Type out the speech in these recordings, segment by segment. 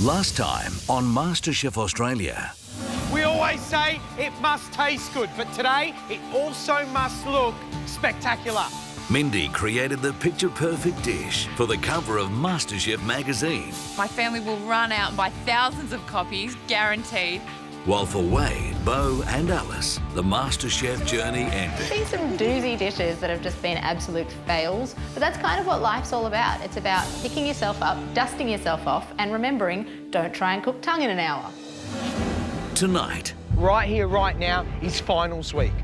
Last time on MasterChef Australia. We always say it must taste good, but today it also must look spectacular. Mindy created the picture-perfect dish for the cover of MasterChef magazine. My family will run out and buy thousands of copies, guaranteed. While for Wade, Bo and Alice, the MasterChef journey ended. Seen some doozy dishes that have just been absolute fails, but that's kind of what life's all about. It's about picking yourself up, dusting yourself off, and remembering, don't try and cook tongue in an hour. Tonight. Right here, right now, is finals week.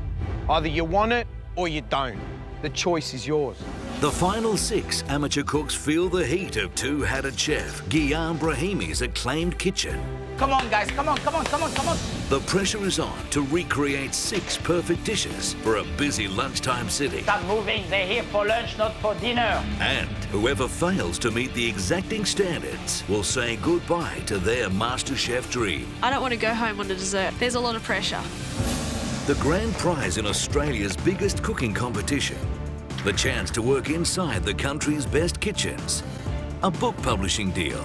Either you want it or you don't. The choice is yours. The final 6 amateur cooks feel the heat of two-hatted chef Guillaume Brahimi's acclaimed kitchen. Come on, guys, come on, come on, come on, come on. The pressure is on to recreate 6 perfect dishes for a busy lunchtime city. Stop moving, they're here for lunch, not for dinner. And whoever fails to meet the exacting standards will say goodbye to their MasterChef dream. I don't want to go home on a dessert. There's a lot of pressure. The grand prize in Australia's biggest cooking competition. The chance to work inside the country's best kitchens. A book publishing deal.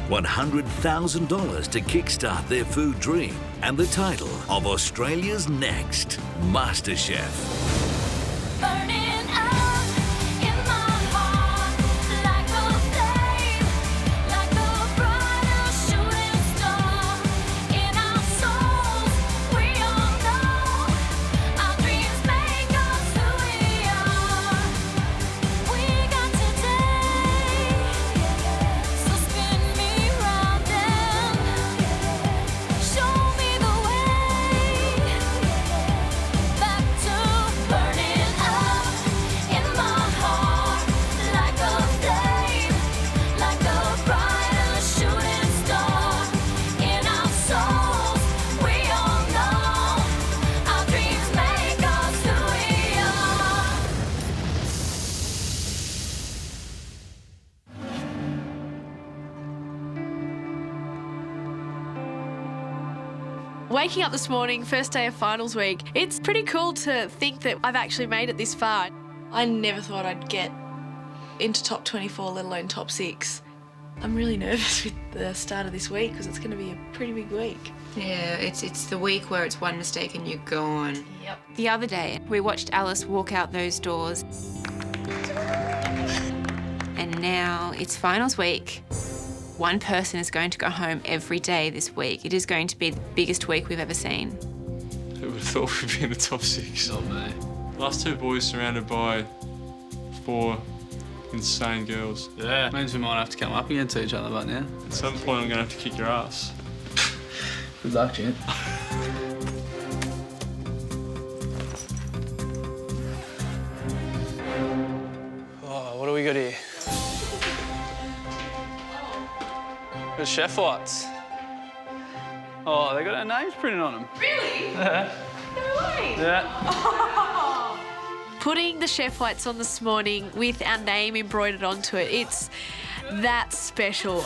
$100,000 to kickstart their food dream. And the title of Australia's next MasterChef. Burning up in my heart like a flame, like a brighter shooting star in our souls. We all know our dreams make us who we are. We got today, so spin me round and show me the way back to burning up in my heart like a flame, like a brighter shooting star in our souls. We all know our dreams make us who we are. Waking up this morning, first day of finals week, it's pretty cool to think that I've actually made it this far. I never thought I'd get into top 24, let alone top 6. I'm really nervous with the start of this week because it's going to be a pretty big week. Yeah, it's the week where it's one mistake and you're gone. Yep. The other day, we watched Alice walk out those doors. And now it's finals week. One person is going to go home every day this week. It is going to be the biggest week we've ever seen. Who would have thought we'd be in the top 6? Oh, mate. Last 2 boys surrounded by 4 insane girls. Yeah, means we might have to come up against each other, but now. At some point, I'm going to have to kick your ass. Good luck, Jen. Oh, what do we got here? Got chef whites. Oh, they got our names printed on them. Really? Yeah. No way. Yeah. Putting the chef whites on this morning with our name embroidered onto it, it's that special.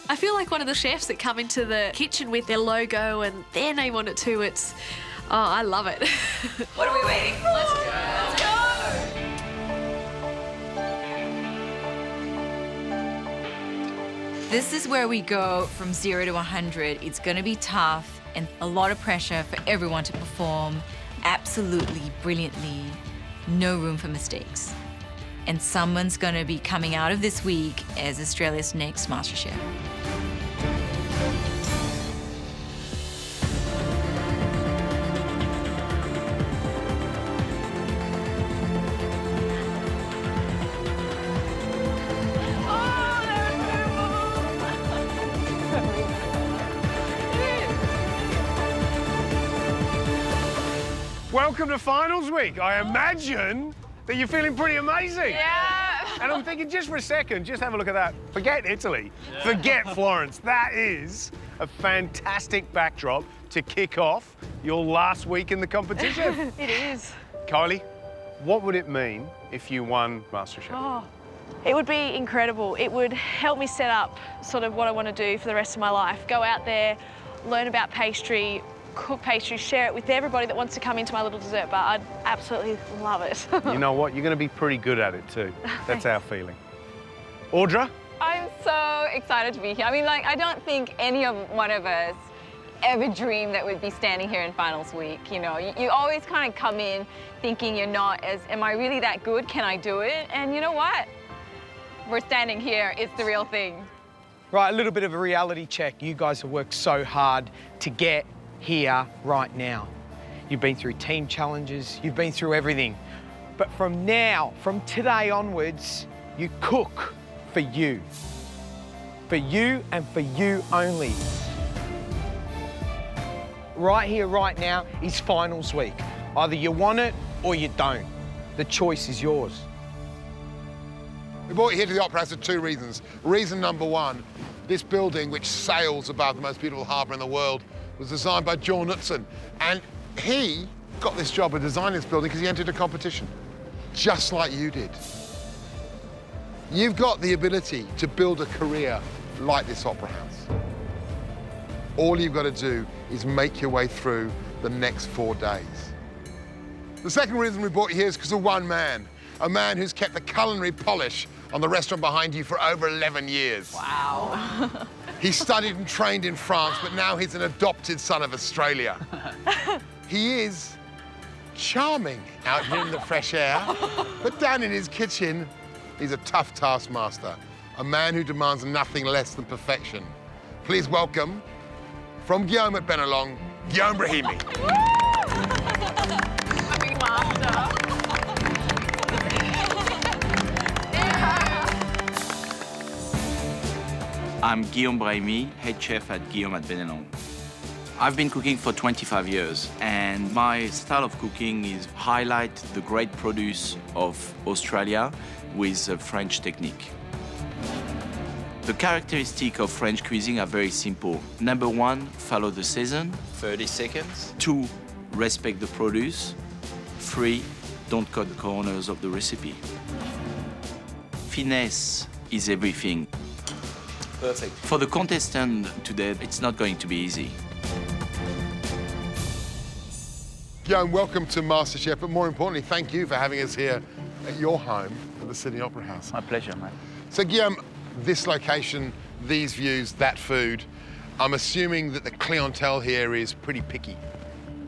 I feel like one of the chefs that come into the kitchen with their logo and their name on it too. It's, oh, I love it. What are we waiting for? Let's go. Let's go. This is where we go from 0 to 100. It's going to be tough and a lot of pressure for everyone to perform absolutely brilliantly. No room for mistakes. And someone's going to be coming out of this week as Australia's next MasterChef. Welcome to finals week. I imagine that you're feeling pretty amazing. Yeah. And I'm thinking, just for a second, just have a look at that. Forget Italy. Forget Florence. That is a fantastic backdrop to kick off your last week in the competition. It is. Kylie, what would it mean if you won MasterChef? Oh, it would be incredible. It would help me set up sort of what I want to do for the rest of my life. Go out there, learn about pastry, cook pastry, share it with everybody that wants to come into my little dessert bar. I'd absolutely love it. You know what? You're going to be pretty good at it too. That's our feeling. Audra, I'm so excited to be here. I mean, like, I don't think any of one of us ever dreamed that we'd be standing here in finals week. You know, you always kind of come in thinking you're not as, am I really that good? Can I do it? And you know what? We're standing here. It's the real thing. Right, a little bit of a reality check. You guys have worked so hard to get here right now. You've been through team challenges, you've been through everything. But from now, from today onwards, you cook for you. For you and for you only. Right here, right now, is finals week. Either you want it or you don't. The choice is yours. We brought you here to the Opera House for two reasons. Reason number one, this building, which sails above the most beautiful harbour in the world, was designed by John Knutson. And he got this job of designing this building because he entered a competition, just like you did. You've got the ability to build a career like this Opera House. All you've got to do is make your way through the next 4 days. The second reason we brought you here is because of one man, a man who's kept the culinary polish on the restaurant behind you for over 11 years. Wow. He studied and trained in France, but now he's an adopted son of Australia. He is charming out here in the fresh air, but down in his kitchen, he's a tough taskmaster, a man who demands nothing less than perfection. Please welcome, from Guillaume at Bennelong, Guillaume Brahimi. Happy master. I'm Guillaume Brahimi, head chef at Guillaume at Bennelong. I've been cooking for 25 years, and my style of cooking is highlight the great produce of Australia with a French technique. The characteristics of French cuisine are very simple. Number one, follow the season. 30 seconds. 2, respect the produce. 3, don't cut the corners of the recipe. Finesse is everything. Perfect. For the contestant today, it's not going to be easy. Guillaume, welcome to MasterChef, but more importantly, thank you for having us here at your home at the Sydney Opera House. My pleasure, man. So, Guillaume, this location, these views, that food, I'm assuming that the clientele here is pretty picky.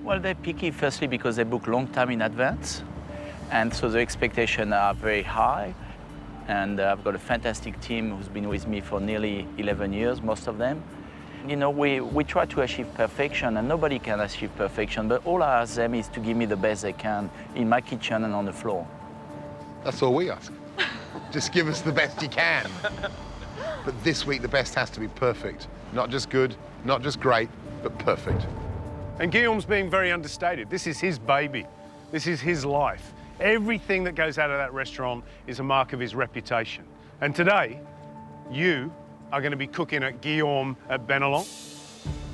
Well, they're picky firstly because they book long time in advance, and so the expectations are very high. And I've got a fantastic team who's been with me for nearly 11 years, most of them. You know, we try to achieve perfection, and nobody can achieve perfection, but all I ask them is to give me the best they can in my kitchen and on the floor. That's all we ask. Just give us the best you can. But this week, the best has to be perfect. Not just good, not just great, but perfect. And Guillaume's being very understated. This is his baby. This is his life. Everything that goes out of that restaurant is a mark of his reputation. And today, you are going to be cooking at Guillaume at Bennelong.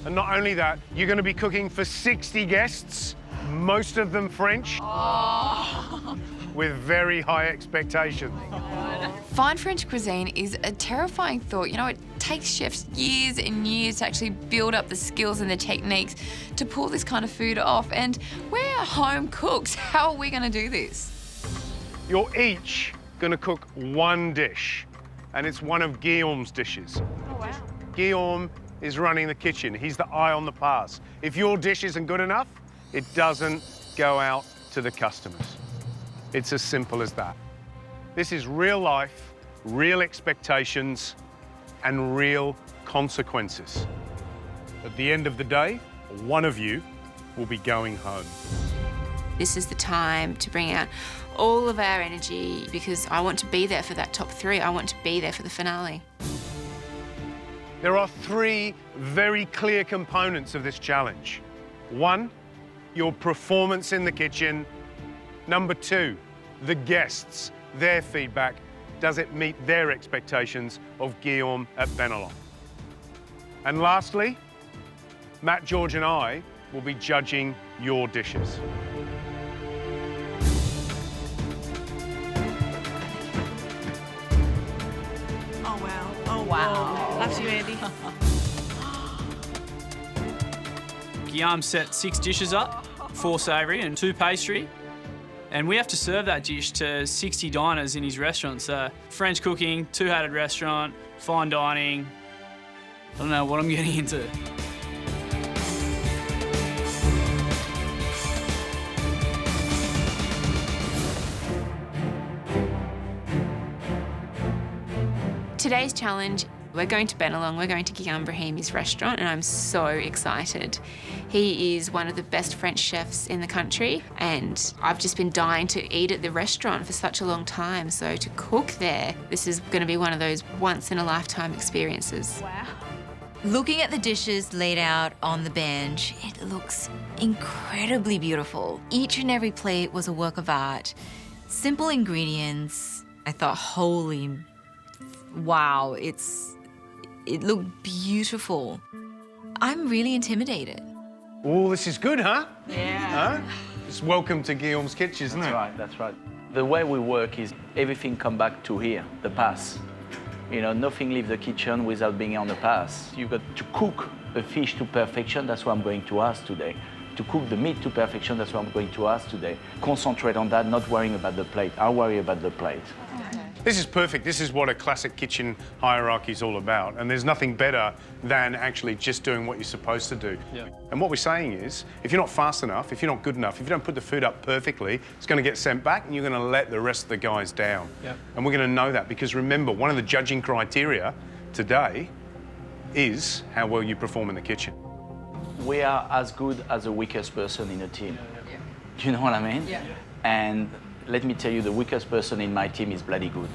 And not only that, you're going to be cooking for 60 guests, most of them French, with very high expectations. Fine French cuisine is a terrifying thought. You know, it takes chefs years and years to actually build up the skills and the techniques to pull this kind of food off. And we're home cooks. How are we going to do this? You're each going to cook one dish, and it's one of Guillaume's dishes. Oh, wow. Guillaume is running the kitchen. He's the eye on the pass. If your dish isn't good enough, it doesn't go out to the customers. It's as simple as that. This is real life, real expectations, and real consequences. At the end of the day, one of you will be going home. This is the time to bring out all of our energy because I want to be there for that top 3. I want to be there for the finale. There are 3 very clear components of this challenge. 1, your performance in the kitchen. Number 2, the guests, their feedback. Does it meet their expectations of Guillaume at Bennelong? And lastly, Matt, George and I will be judging your dishes. Oh, wow. Oh, Wow. Love you, Andy. Guillaume set 6 dishes up, 4 savoury and 2 pastry. And we have to serve that dish to 60 diners in his restaurant. So French cooking, 2-hatted restaurant, fine dining. I don't know what I'm getting into. Today's challenge, we're going to Bennelong, we're going to Guillaume Brahimi's restaurant, and I'm so excited. He is one of the best French chefs in the country, and I've just been dying to eat at the restaurant for such a long time. So to cook there, this is going to be one of those once-in-a-lifetime experiences. Wow. Looking at the dishes laid out on the bench, it looks incredibly beautiful. Each and every plate was a work of art. Simple ingredients. I thought, holy wow, it looked beautiful. I'm really intimidated. Oh, this is good, huh? Yeah. Huh? It's welcome to Guillaume's kitchen, isn't it? That's right. The way we work is everything come back to here, the pass. You know, nothing leaves the kitchen without being on the pass. You've got to cook a fish to perfection, that's what I'm going to ask today. To cook the meat to perfection, that's what I'm going to ask today. Concentrate on that, not worrying about the plate. I'll worry about the plate. This is perfect. This is what a classic kitchen hierarchy is all about. And there's nothing better than actually just doing what you're supposed to do. Yeah. And what we're saying is, if you're not fast enough, if you're not good enough, if you don't put the food up perfectly, it's going to get sent back and you're going to let the rest of the guys down. Yeah. And we're going to know that because remember, one of the judging criteria today is how well you perform in the kitchen. We are as good as the weakest person in a team. Yeah. Do you know what I mean? Yeah. And let me tell you, the weakest person in my team is bloody good.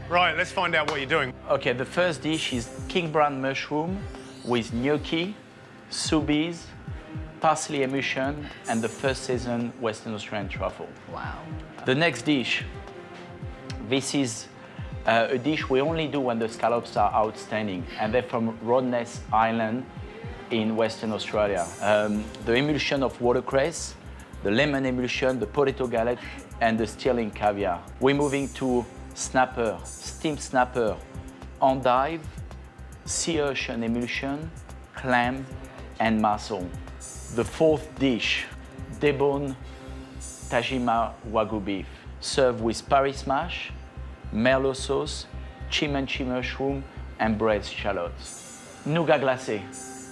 Right, let's find out what you're doing. Okay, the first dish is king brown mushroom with gnocchi, sous vide, parsley emulsion, and the first season Western Australian truffle. Wow. The next dish, this is a dish we only do when the scallops are outstanding, and they're from Rottnest Island in Western Australia. The emulsion of watercress, the lemon emulsion, the potato galette, and the sterling caviar. We're moving to snapper, steamed snapper, endive, sea ocean emulsion, clam, and mussel. The fourth dish, debone Tajima Wagyu beef, served with Paris mash, merlot sauce, chimanchi mushroom, and braised shallots. Nougat glacé,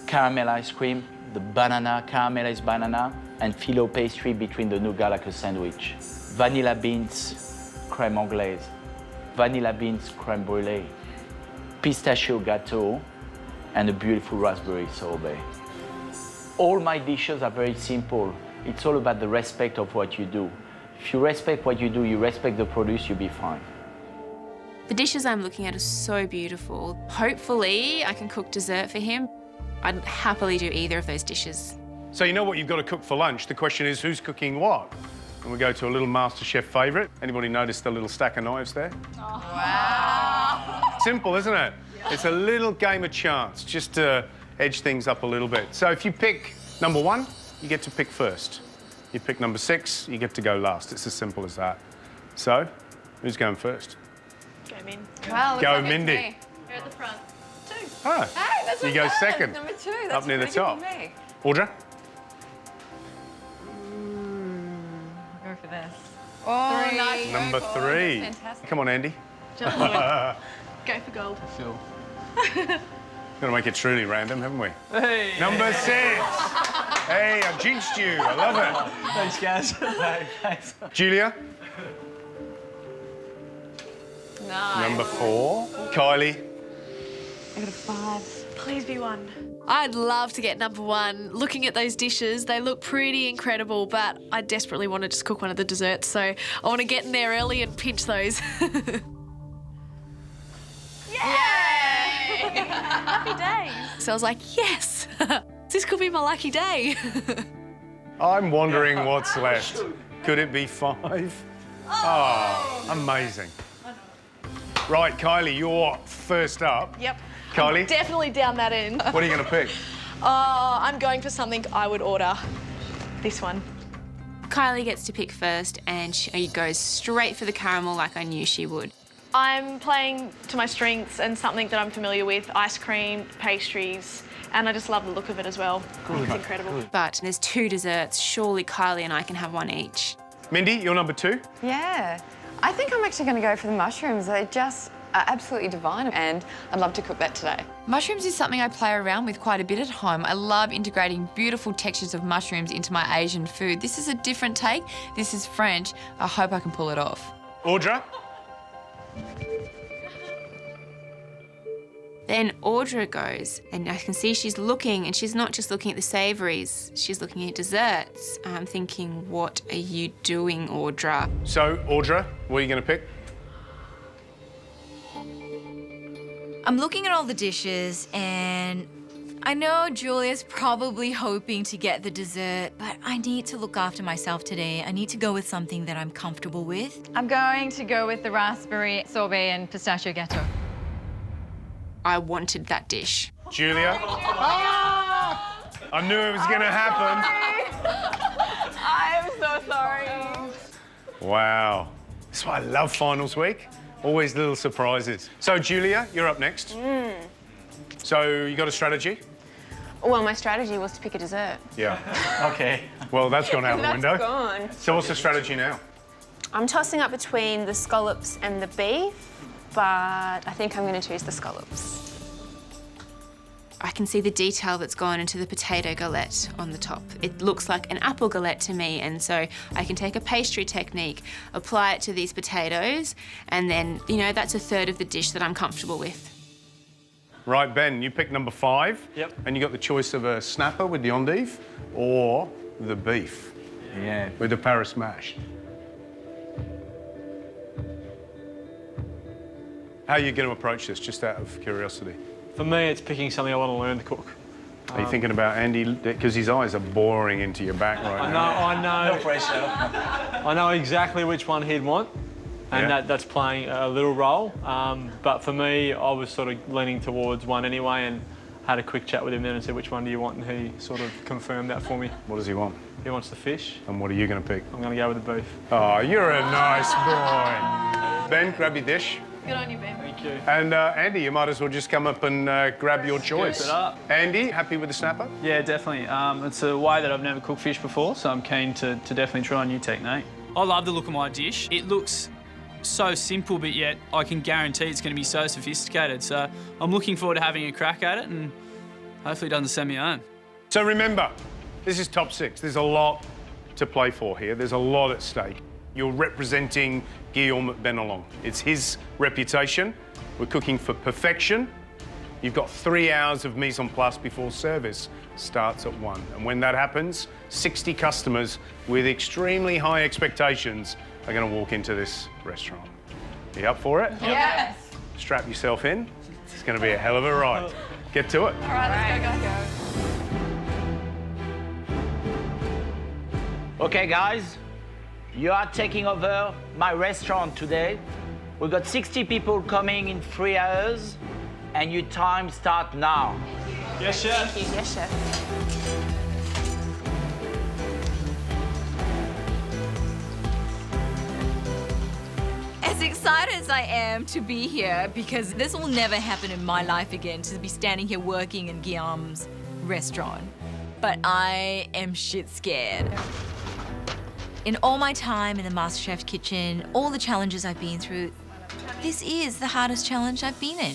caramel ice cream, the banana, caramelized banana, and phyllo pastry between the nougat like a sandwich. Vanilla beans, crème anglaise. Vanilla beans, crème brûlée. Pistachio gâteau, and a beautiful raspberry sorbet. All my dishes are very simple. It's all about the respect of what you do. If you respect what you do, you respect the produce, you'll be fine. The dishes I'm looking at are so beautiful. Hopefully, I can cook dessert for him. I'd happily do either of those dishes. So you know what you've got to cook for lunch. The question is, who's cooking what? And we go to a little MasterChef favourite. Anybody notice the little stack of knives there? Oh. Wow. Simple, isn't it? It's a little game of chance, just to edge things up a little bit. So if you pick number 1, you get to pick first. You pick number 6, you get to go last. It's as simple as that. So, who's going first? Go, Min. Wow, Go, Mindy. You're at the front. 2. Oh, Hey, that's you not go bad. second. Number 2, that's Up near the pretty good top. for me. Audra? Go for this. Oh, 3. nice. Number work, 3. That's fantastic. Come on, Andy. Jump on it. Go for gold. Phil. Got to make it truly random, haven't we? Hey. Number 6. Hey, I've jinxed you. I love it. Thanks, guys. Thanks. Julia? Nice. Number 4. Kylie? I got a 5. Please be 1. I'd love to get number 1. Looking at those dishes, they look pretty incredible, but I desperately want to just cook one of the desserts, so I want to get in there early and pinch those. Yay! Happy days. So I was like, yes, this could be my lucky day. I'm wondering what's left. Could it be 5? Oh, amazing. Right, Kylie, you're first up. Yep. Kylie? I'm definitely down that end. What are you going to pick? I'm going for something I would order. This one. Kylie gets to pick first, and she goes straight for the caramel like I knew she would. I'm playing to my strengths and something that I'm familiar with, ice cream, pastries, and I just love the look of it as well. It's incredible. But there's 2 desserts. Surely Kylie and I can have one each. Mindy, you're number 2. Yeah. I think I'm actually going to go for the mushrooms. They just are absolutely divine, and I'd love to cook that today. Mushrooms is something I play around with quite a bit at home. I love integrating beautiful textures of mushrooms into my Asian food. This is a different take. This is French. I hope I can pull it off. Audra? Then Audra goes, and I can see she's looking, and she's not just looking at the savouries, she's looking at desserts. I'm thinking, what are you doing, Audra? So, Audra, what are you going to pick? I'm looking at all the dishes, and I know Julia's probably hoping to get the dessert, but I need to look after myself today. I need to go with something that I'm comfortable with. I'm going to go with the raspberry sorbet and pistachio gâteau. I wanted that dish. Julia? I knew it was going to happen. I'm so sorry. Wow. That's why I love finals week. Always little surprises. So, Julia, you're up next. So, you got a strategy? Well, my strategy was to pick a dessert. Yeah. Okay. Well, that's gone out the window. That's gone. So, what's the strategy now? I'm tossing up between the scallops and the beef, but I think I'm going to choose the scallops. I can see the detail that's gone into the potato galette on the top. It looks like an apple galette to me, and so I can take a pastry technique, apply it to these potatoes, and then, you know, that's a third of the dish that I'm comfortable with. Right, Ben, you picked number 5. Yep. And you got the choice of a snapper with the endive or the beef. Yeah. With the Paris mash. How are you going to approach this, just out of curiosity? For me, it's picking something I want to learn to cook. Are you thinking about Andy? Because his eyes are boring into your back right now. I know. No pressure. I know exactly which one he'd want, and that's playing a little role. But for me, I was sort of leaning towards one anyway, and had a quick chat with him then and said, which one do you want? And he sort of confirmed that for me. What does he want? He wants the fish. And what are you going to pick? I'm going to go with the beef. Oh, you're a nice boy. Ben, grab your dish. Good on you, Ben. Thank you. And Andy, you might as well just come up and grab your choice. Scoop it up. Andy, happy with the snapper? Yeah, definitely. It's a way that I've never cooked fish before, so I'm keen to definitely try a new technique. I love the look of my dish. It looks so simple, but yet I can guarantee it's going to be so sophisticated. So I'm looking forward to having a crack at it, and hopefully it doesn't send me home. So remember, this is top 6. There's a lot to play for here. There's a lot at stake. You're representing Guillaume Bennelong. It's his reputation. We're cooking for perfection. You've got 3 hours of mise en place before service starts at 1. And when that happens, 60 customers with extremely high expectations are going to walk into this restaurant. Are you up for it? Yes. Strap yourself in. It's going to be a hell of a ride. Get to it. All right, let's go. Okay, guys, you are taking over my restaurant today. We've got 60 people coming in 3 hours, and your time starts now. Yes, chef. Thank you. Yes, chef. As excited as I am to be here, because this will never happen in my life again, to be standing here working in Guillaume's restaurant, but I am shit scared. In all my time in the MasterChef kitchen, all the challenges I've been through, this is the hardest challenge I've been in.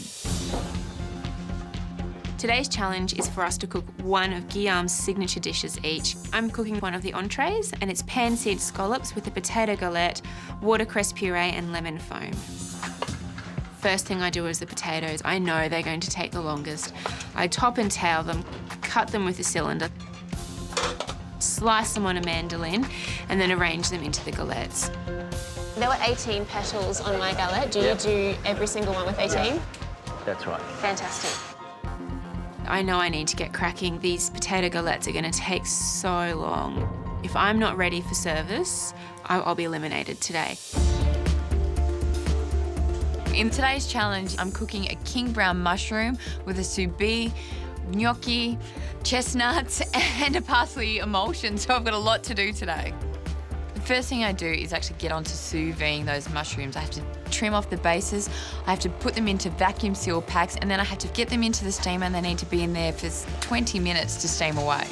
Today's challenge is for us to cook one of Guillaume's signature dishes each. I'm cooking one of the entrees, and it's pan-seared scallops with a potato galette, watercress puree, and lemon foam. First thing I do is the potatoes. I know they're going to take the longest. I top and tail them, cut them with a cylinder, slice them on a mandolin, and then arrange them into the galettes. There were 18 petals on my galette. Do you do every single one with 18? That's right. Fantastic. I know I need to get cracking. These potato galettes are going to take so long. If I'm not ready for service, I'll be eliminated today. In today's challenge, I'm cooking a king brown mushroom with a sous vide, gnocchi, chestnuts, and a parsley emulsion, so I've got a lot to do today. The first thing I do is actually get onto sous videing those mushrooms. I have to trim off the bases, I have to put them into vacuum seal packs, and then I have to get them into the steamer, and they need to be in there for 20 minutes to steam away.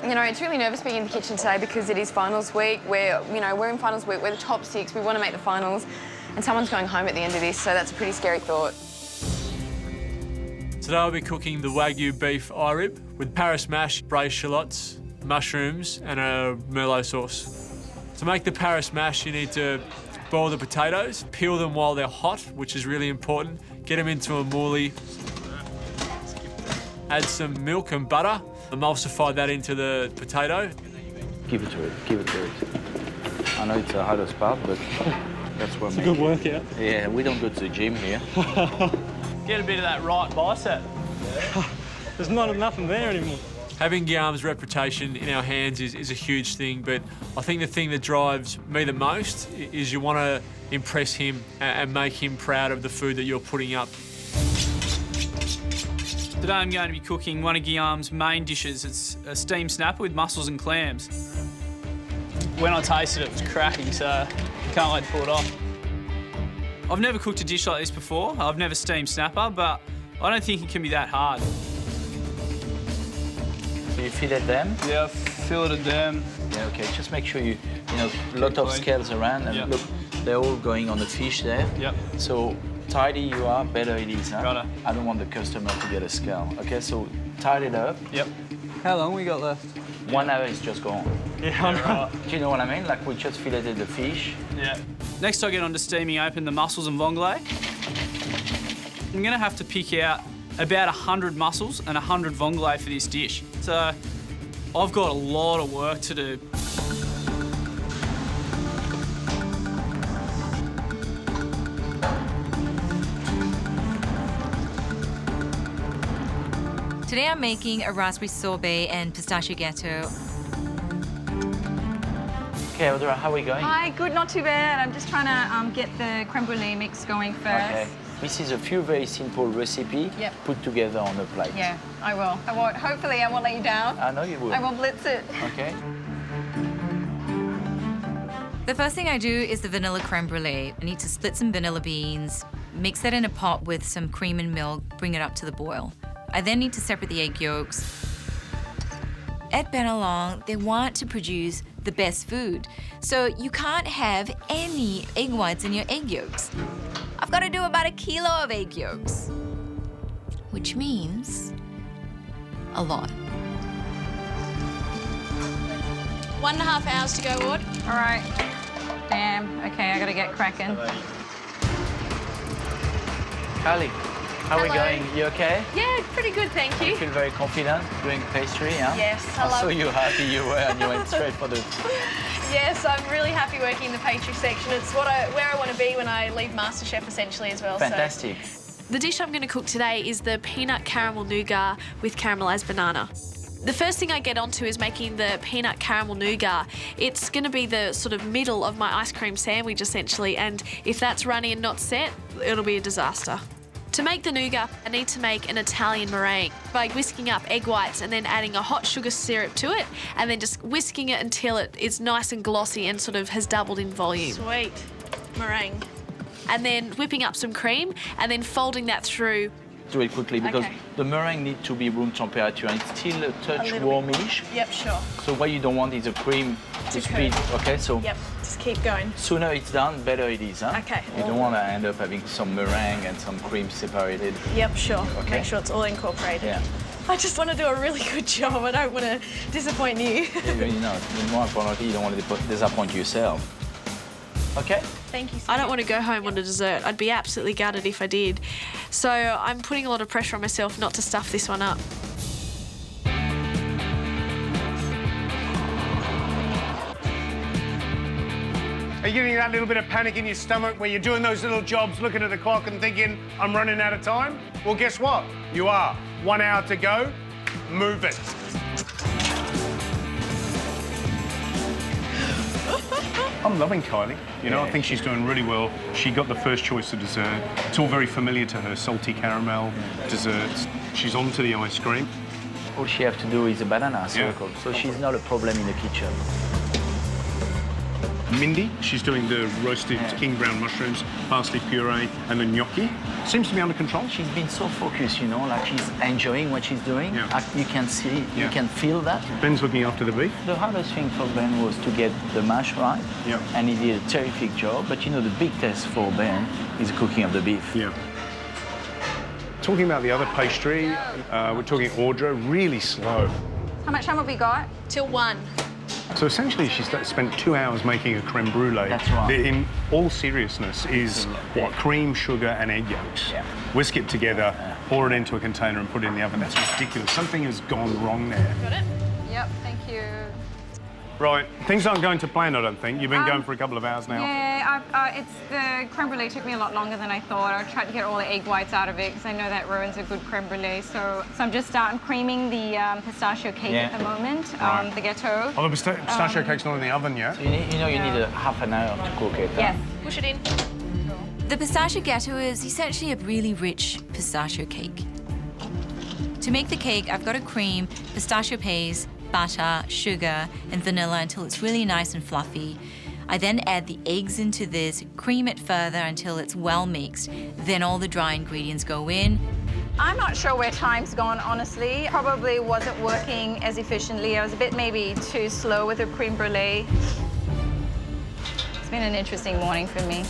You know, it's really nervous being in the kitchen today because it is finals week. We're in finals week. We're the top 6. We want to make the finals. and someone's going home at the end of this, so that's a pretty scary thought. Today I'll be cooking the Wagyu beef eye rib with Paris mash, braised shallots, mushrooms and a Merlot sauce. To make the Paris mash, you need to boil the potatoes, peel them while they're hot, which is really important. Get them into a moulie. Add some milk and butter. Emulsify that into the potato. Give it to it, give it to it. I know it's the hardest part, but that's what It's a good workout. Yeah, we don't go to the gym here. Get a bit of that right bicep. There's nothing there anymore. Having Guillaume's reputation in our hands is a huge thing, but I think the thing that drives me the most is you want to impress him and make him proud of the food that you're putting up. Today I'm going to be cooking one of Guillaume's main dishes. It's a steamed snapper with mussels and clams. When I tasted it, it was cracking, so can't wait to pull it off. I've never cooked a dish like this before. I've never steamed snapper, but I don't think it can be that hard. Do you fillet them? Yeah, I've filleted them. Yeah, okay, just make sure you know, a lot of scales around, and look, they're all going on the fish there. Yep. So tidy you are, better it is, huh? Got it. I don't want the customer to get a scale. Okay, so tidy it up. Yep. How long we got left? 1 hour is just gone. Yeah, I know. Do you know what I mean? Like we just filleted the fish. Yeah. Next I get on to steaming open the mussels and vongole. I'm gonna have to pick out about 100 mussels and 100 vongole for this dish. So I've got a lot of work to do. Today I'm making a raspberry sorbet and pistachio gâteau. Okay, Audra, how are we going? Hi, good, not too bad. I'm just trying to get the creme brulee mix going first. Okay. This is a few very simple recipe put together on a plate. Yeah, I will. I won't. Hopefully, I won't let you down. I know you will. I won't blitz it. Okay. The first thing I do is the vanilla creme brulee. I need to split some vanilla beans, mix that in a pot with some cream and milk, bring it up to the boil. I then need to separate the egg yolks. At Bennelong, they want to produce the best food, so you can't have any egg whites in your egg yolks. I've got to do about 1 kilo of egg yolks, which means a lot. 1.5 hours to go, Ward. All right. Damn. Okay, I gotta get cracking. Kylie, how are we Hello. going? You okay? Yeah, pretty good, thank you. You feel very confident doing pastry, huh? Yes, I I love saw it. you happy you were, and you went straight for the... Yes, I'm really happy working in the pastry section. It's where I want to be when I leave MasterChef essentially as well. Fantastic. So. The dish I'm going to cook today is the peanut caramel nougat with caramelised banana. The first thing I get onto is making the peanut caramel nougat. It's going to be the sort of middle of my ice cream sandwich essentially, and if that's runny and not set, it'll be a disaster. To make the nougat, I need to make an Italian meringue by whisking up egg whites and then adding a hot sugar syrup to it and then just whisking it until it is nice and glossy and sort of has doubled in volume. Sweet. Meringue. And then whipping up some cream and then folding that through. Do it quickly because Okay. the meringue needs to be room temperature and it's still a touch little warmish. Yep, sure. So what you don't want is the cream to speed. Okay, so Yep, just keep going. sooner it's done, better it is, huh? Okay. You don't want to end up having some meringue and some cream separated. Yep, sure. Okay. Make sure it's all incorporated. Yeah. I just want to do a really good job. I don't want to disappoint you. You know, more importantly, you don't want to disappoint yourself. Okay? Thank you. I don't want to go home on a dessert. I'd be absolutely gutted if I did. So I'm putting a lot of pressure on myself not to stuff this one up. Are you getting that little bit of panic in your stomach where you're doing those little jobs, looking at the clock and thinking, I'm running out of time? Well, guess what? You are. 1 hour to go. Move it. I'm loving Kylie. You know, I think she's doing really well. She got the first choice of dessert. It's all very familiar to her, salty caramel desserts. She's on to the ice cream. All she has to do is a banana circle, so she's not a problem in the kitchen. Mindy, she's doing the roasted king brown mushrooms, parsley puree, and the gnocchi. Seems to be under control. She's been so focused, you know, like she's enjoying what she's doing. You can see, you can feel that. Ben's looking after the beef. The hardest thing for Ben was to get the mash right. And he did a terrific job. But you know, the big test for Ben is the cooking of the beef. Talking about the other pastry, we're talking ordre, really slow. How much time have we got? Till 1. So essentially, she spent 2 hours making a creme brulee. That's right. In all seriousness, is what, cream, sugar, and egg yolks. Whisk it together, pour it into a container, and put it in the oven. That's ridiculous. Something has gone wrong there. Got it? Yep, thank you. Right, things aren't going to plan, I don't think. You've been going for a couple of hours now. Yeah, it's the creme brulee took me a lot longer than I thought. I tried to get all the egg whites out of it because I know that ruins a good creme brulee. So I'm just creaming the pistachio cake at the moment, the Gâteau. Oh, the pistachio cake's not in the oven yet? So you need a half an hour to cook it. Yes. Push it in. The pistachio gâteau is essentially a really rich pistachio cake. To make the cake, I've got to cream pistachio paste, butter, sugar, and vanilla until it's really nice and fluffy. I then add the eggs into this, cream it further until it's well mixed. Then all the dry ingredients go in. I'm not sure where time's gone, honestly. Probably wasn't working as efficiently. I was a bit maybe too slow with the creme brulee. It's been an interesting morning for me.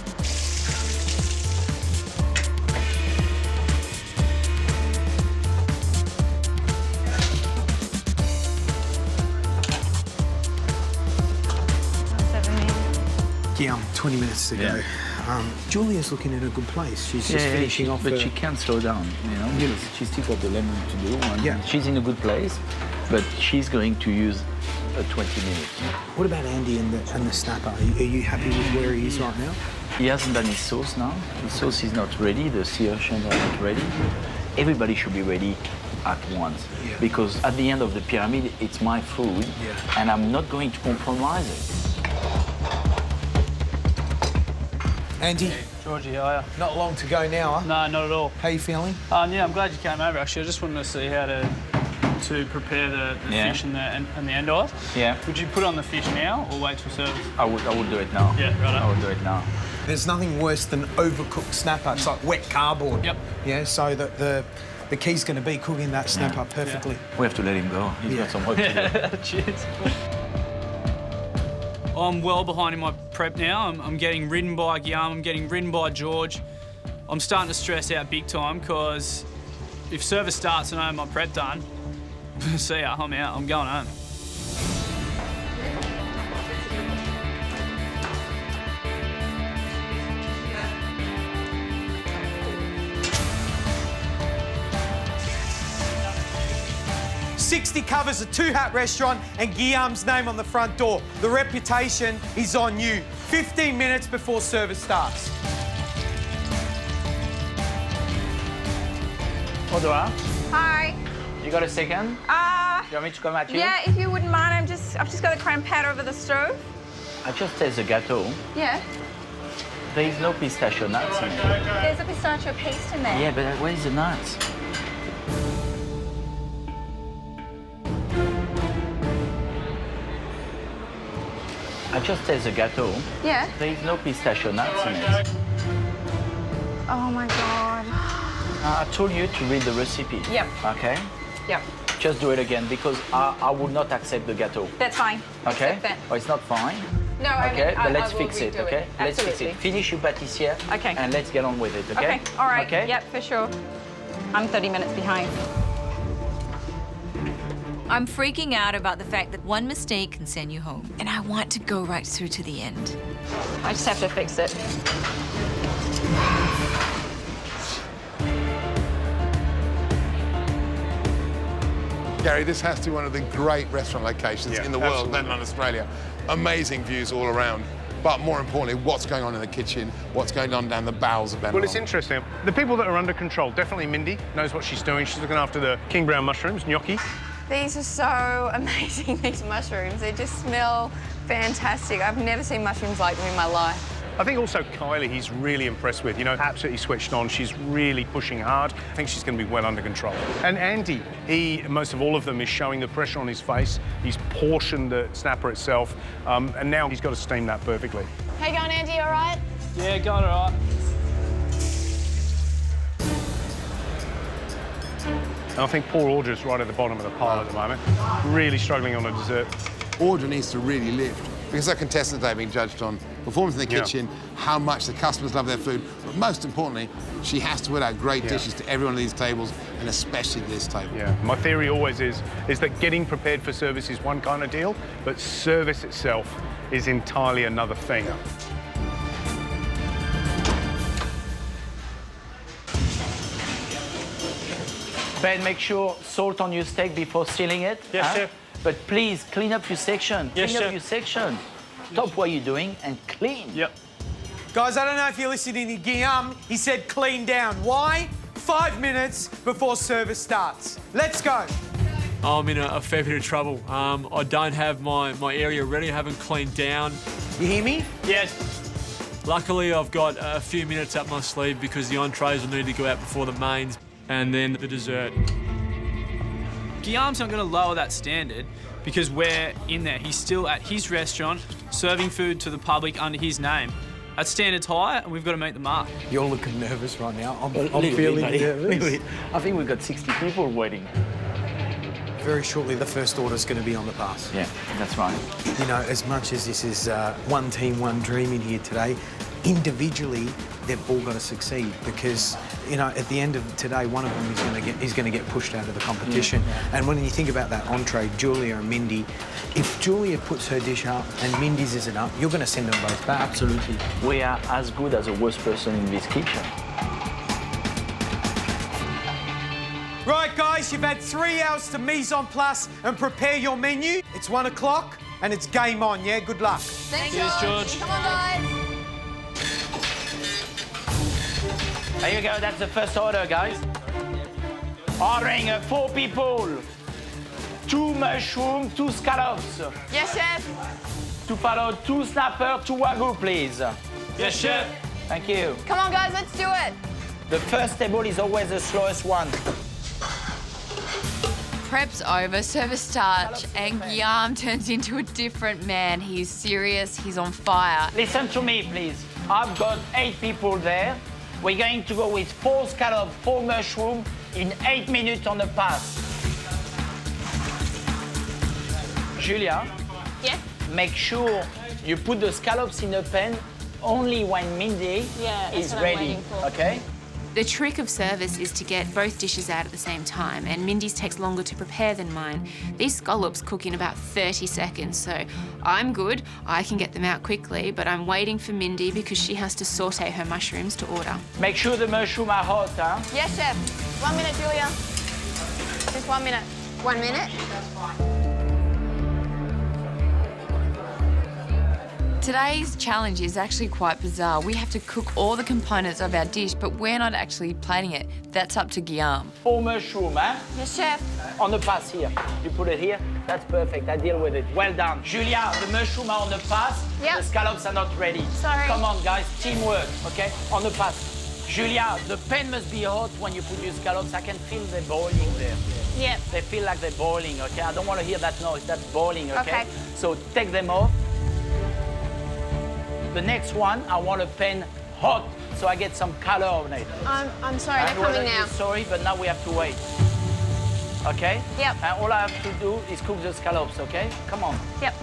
Guillaume, 20 minutes to go. Julia's looking in a good place. She's just finishing off. But she can't slow down, you know, because she's still got the lemon to do. And she's in a good place, but she's going to use 20 minutes. What about Andy and the snapper? Are you happy with where he is right now? He hasn't done his sauce now. The sauce is not ready. The Syrups are not ready. Everybody should be ready at once, because at the end of the pyramid, it's my food, and I'm not going to compromise it. Andy? Hey, Georgie, how are you? Not long to go now, huh? No, not at all. How are you feeling? Yeah, I'm glad you came over, actually. I just wanted to see how to prepare the fish and the endive. Would you put on the fish now or wait till service? I would do it now. Yeah, right. I would do it now. There's nothing worse than overcooked snapper. It's like wet cardboard. Yeah, so that the key's going to be cooking that snapper perfectly. We have to let him go. He's got some work to do. Cheers. I'm well behind in my prep now. I'm getting ridden by Guillaume, I'm getting ridden by George. I'm starting to stress out big time because if service starts and I have my prep done, see ya, I'm out, I'm going home. $60 covers a two-hat restaurant and Guillaume's name on the front door. The reputation is on you. 15 minutes before service starts. Au revoir. Hi. You got a second? You want me to come at you? Yeah, if you wouldn't mind, I've just got the creme pat over the stove. I just taste the gâteau. Yeah. There is no pistachio nuts in it. There's a pistachio paste in there. Yeah, but where is the nuts? I just taste the gâteau. Yeah. There is no pistachio nuts in it. Oh my God. I told you to read the recipe. Yep. Okay? Yep. Just do it again because I would not accept the gâteau. That's fine. Okay? Accept that. Oh, it's not fine. No, I okay, mean, but let's I will fix it, redo okay? Let's fix Absolutely. it. Finish your pâtissière. Okay. And let's get on with it, okay? Okay, all right. Okay? Yep, for sure. I'm 30 minutes behind. I'm freaking out about the fact that one mistake can send you home, and I want to go right through to the end. I just have to fix it. Gary, this has to be one of the great restaurant locations in the world, let alone Australia. Amazing views all around. But more importantly, what's going on in the kitchen, what's going on down the bowels of Bennelong. Well, it's interesting. The people that are under control, definitely Mindy knows what she's doing. She's looking after the king brown mushrooms, gnocchi. These are so amazing, these mushrooms. They just smell fantastic. I've never seen mushrooms like them in my life. I think also Kylie, he's really impressed with, you know, absolutely switched on. She's really pushing hard. I think she's going to be well under control. And Andy, he, most of all of them, is showing the pressure on his face. He's portioned the snapper itself, and now he's got to steam that perfectly. How you going, Andy? All right? Yeah, going all right. And I think poor Audra's right at the bottom of the pile at the moment, really struggling on a dessert. Audra needs to really lift, because her contestants are being judged on performance in the kitchen, how much the customers love their food, but most importantly, she has to put out great dishes to every one of these tables, and especially this table. Yeah, my theory always is that getting prepared for service is one kind of deal, but service itself is entirely another thing. Ben, make sure salt on your steak before sealing it. Yes, Chef. But please, clean up your section. Yes, clean up Chef. your section. Stop what you're doing and clean. Yep. Guys, I don't know if you're listening to Guillaume. He said clean down. Why? 5 minutes before service starts. Let's go. I'm in a fair bit of trouble. I don't have my area ready. I haven't cleaned down. You hear me? Yes. Luckily, I've got a few minutes up my sleeve because the entrees will need to go out before the mains and then the dessert. Guillaume's not going to lower that standard because we're in there. He's still at his restaurant serving food to the public under his name. That standard's high and we've got to meet the mark. You're looking nervous right now. I'm Little feeling bit, nervous. I think we've got 60 people waiting. Very shortly, the first order's going to be on the pass. Yeah, that's right. You know, as much as this is one team, one dream in here today, individually, they've all got to succeed because, you know, at the end of today, one of them is going to get pushed out of the competition. Yeah. And when you think about that entree, Julia and Mindy, if Julia puts her dish up and Mindy's isn't up, you're going to send them both back. Absolutely. We are as good as the worst person in this kitchen. Right, guys, you've had 3 hours to mise en place and prepare your menu. It's 1 o'clock and it's game on, yeah? Good luck. Thanks, Cheers, George. Come on, guys. There you go, that's the first order, guys. Ordering 4 people. 2 mushroom, 2 scallops. Yes, chef. To follow 2 snapper, 2 Wagyu, please. Yes, Chef. Thank you. Come on, guys, let's do it. The first table is always the slowest one. Prep's over, service starts, and Guillaume turns into a different man. He's serious, he's on fire. Listen to me, please. I've got 8 people there. We're going to go with 4 scallop, 4 mushroom in 8 minutes on the pass. Julia? Yes? Make sure you put the scallops in a pan only when Mindy is ready, okay? The trick of service is to get both dishes out at the same time, and Mindy's takes longer to prepare than mine. These scallops cook in about 30 seconds, so I'm good. I can get them out quickly, but I'm waiting for Mindy because she has to saute her mushrooms to order. Make sure the mushrooms are hot, huh? Yes, chef. 1 minute, Julia. Just 1 minute. 1 minute? Today's challenge is actually quite bizarre. We have to cook all the components of our dish, but we're not actually plating it. That's up to Guillaume. 4 mushroom, huh? Yes, chef. On the pass here. You put it here. That's perfect. I deal with it. Well done. Julia, the mushroom are on the pass. Yep. The scallops are not ready. Sorry. Come on, guys. Teamwork, okay? On the pass. Julia, the pan must be hot when you put your scallops. I can feel them boiling there. Yep. They feel like they're boiling, okay? I don't want to hear that noise. That's boiling, okay? Okay. So take them off. The next one, I want a pan hot, so I get some color on it. I'm sorry, And they're well, coming now. Sorry, but now we have to wait. Okay? Yep. And all I have to do is cook the scallops, okay? Come on. Yep.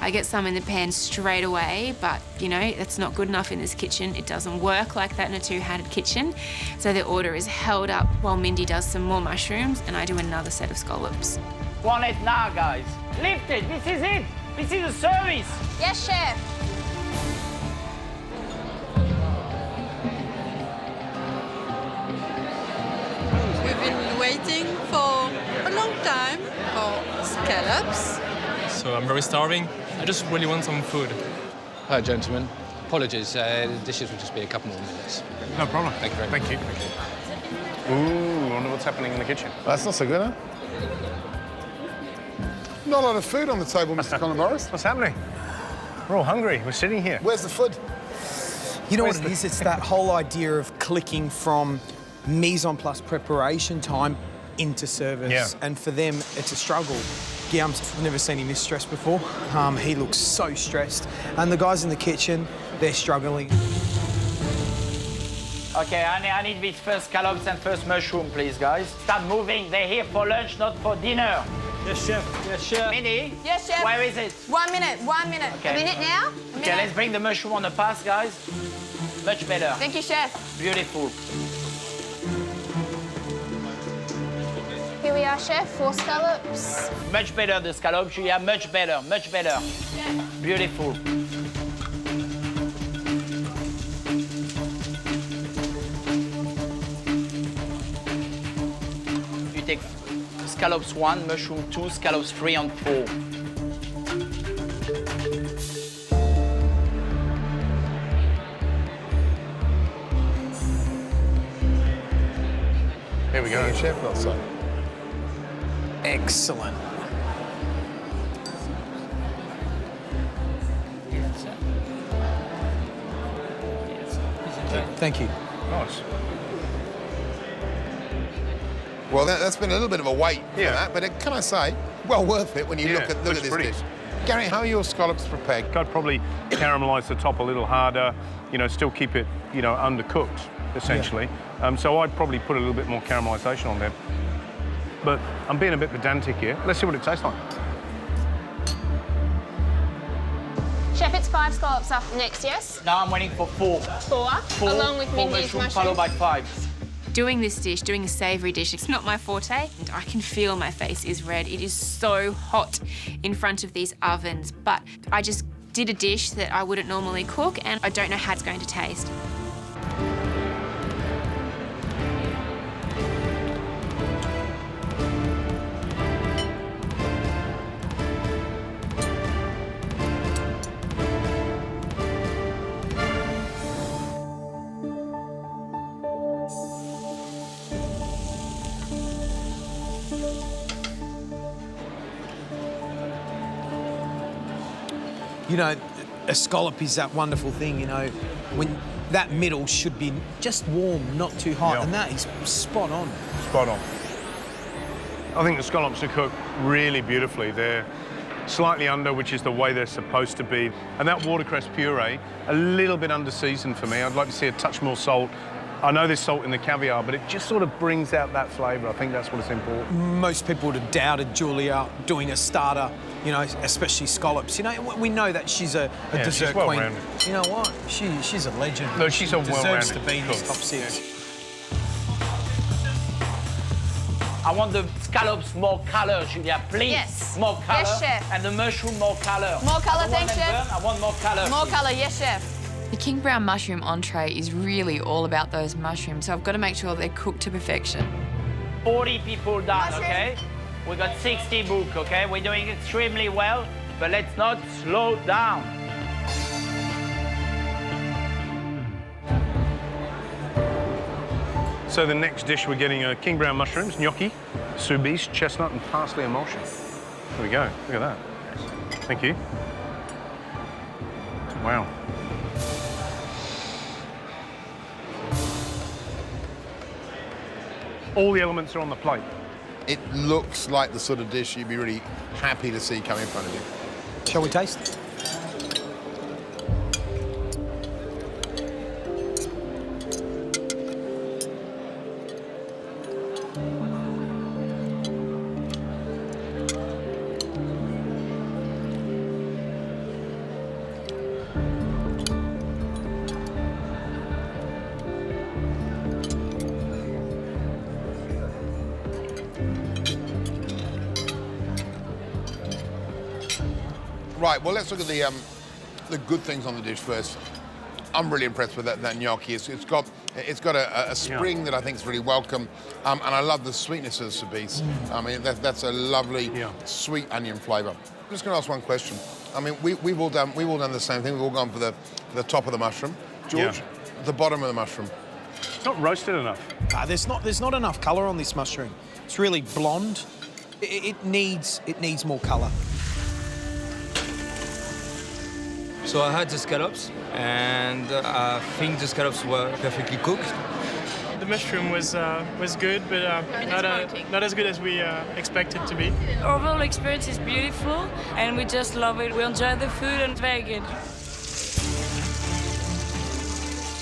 I get some in the pan straight away, but you know, that's not good enough in this kitchen. It doesn't work like that in a two-hatted kitchen. So the order is held up while Mindy does some more mushrooms and I do another set of scallops. Want it now, guys. Lift it. This is it. This is a service. Yes, chef. We've been waiting for a long time for scallops. So I'm very starving. I just really want some food. Hi, gentlemen. Apologies, the dishes will just be a couple more minutes. No problem. Thank you very much. Thank you. Ooh, I wonder what's happening in the kitchen. That's not so good, huh? Not a lot of food on the table, Mr. Colin Morris. What's happening? We're all hungry. We're sitting here. Where's the food? You know what it is? It's that whole idea of clicking from mise en place preparation time into service. Yeah. And for them, it's a struggle. Guillaume's never seen him this stressed before. He looks so stressed. And the guys in the kitchen, they're struggling. Okay, I need these first scallops and first mushroom, please, guys. Start moving. They're here for lunch, not for dinner. Yes, chef. Yes, chef. Minnie? Yes, chef. Where is it? 1 minute, 1 minute. Okay. A minute now? A Okay, let's bring the mushroom on the pass, guys. Much better. Thank you, chef. Beautiful. Here we are, chef, 4 scallops. Much better, the scallops, Julia. Much better, much better. Beautiful. You take scallops 1, mushroom 2, scallops 3 and 4. Here we go. Chef, not so. Excellent. Thank you. Nice. Well, that's been a little bit of a wait for that, but can I say, well worth it when you look at this pretty. dish. Gary, how are your scallops prepared? I'd probably caramelise the top a little harder, you know, still keep it, you know, undercooked, essentially. So I'd probably put a little bit more caramelisation on there. But I'm being a bit pedantic here. Let's see what it tastes like. Chef, it's 5 scallops up next, yes? Now I'm waiting for 4. 4, Four along with four Mindy's mushroom, mushroom. followed by 5. Doing this dish, doing a savoury dish, it's not my forte. And I can feel my face is red. It is so hot in front of these ovens. But I just did a dish that I wouldn't normally cook, and I don't know how it's going to taste. You know, a scallop is that wonderful thing, you know, when that middle should be just warm, not too hot, and that is spot on. Spot on. I think the scallops are cooked really beautifully. They're slightly under, which is the way they're supposed to be. And that watercress puree, a little bit under-seasoned for me. I'd like to see a touch more salt. I know there's salt in the caviar, but it just sort of brings out that flavour. I think that's what's important. Most people would have doubted Julia doing a starter, you know, especially scallops. You know, we know that she's a dessert she's queen. well-rounded. You know what? She's a legend. No, she's a Deserves well-rounded to be in this cook. top 6. I want the scallops more colour, Julia, please. Yes. More colour. Yes, chef. And the mushroom more colour. More colour, I don't want thanks, them chef. burnt, I want more colour. More please. colour, yes, chef. The king brown mushroom entree is really all about those mushrooms, so I've got to make sure they're cooked to perfection. 40 people done, okay? We got 60 book, okay? We're doing extremely well, but let's not slow down. So the next dish we're getting king brown mushrooms, gnocchi, sous vide, chestnut and parsley emulsion. There we go, look at that. Thank you. Wow. All the elements are on the plate. It looks like the sort of dish you'd be really happy to see come in front of you. Shall we taste? Right, well, let's look at the good things on the dish first. I'm really impressed with that gnocchi. It's got a spring that I think is really welcome, and I love the sweetness of the sous vide. I mean, that's a lovely sweet onion flavour. I'm just going to ask one question. I mean, we've all done the same thing. We've all gone for the top of the mushroom. George, the bottom of the mushroom. It's not roasted enough. There's not enough colour on this mushroom. It's really blonde. It needs more colour. So I had the scallops, and I think the scallops were perfectly cooked. The mushroom was good, but not as good as we expected to be. Overall experience is beautiful, and we just love it. We enjoy the food, and it's very good.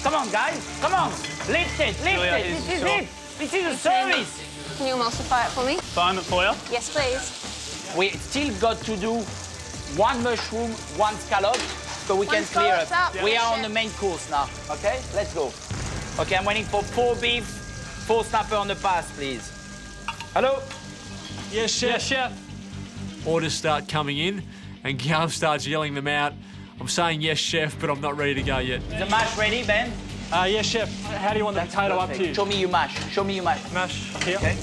Come on, guys, come on. Lift it, lift it. This is it. This is a service. Can you emulsify it for me? Foam it for you. Yes, please. We still got to do one mushroom, one scallop, so we can clear up. We are on the main course now, okay? Let's go. Okay, I'm waiting for 4 beef, 4 snapper on the pass, please. Hello? Yes, chef. Yes, chef. Orders start coming in, and Guillaume starts yelling them out. I'm saying yes, chef, but I'm not ready to go yet. Is the mash ready, Ben? Yes, chef. How do you want the potato up to you? Show me you mash. Show me you mash. Mash here. Okay.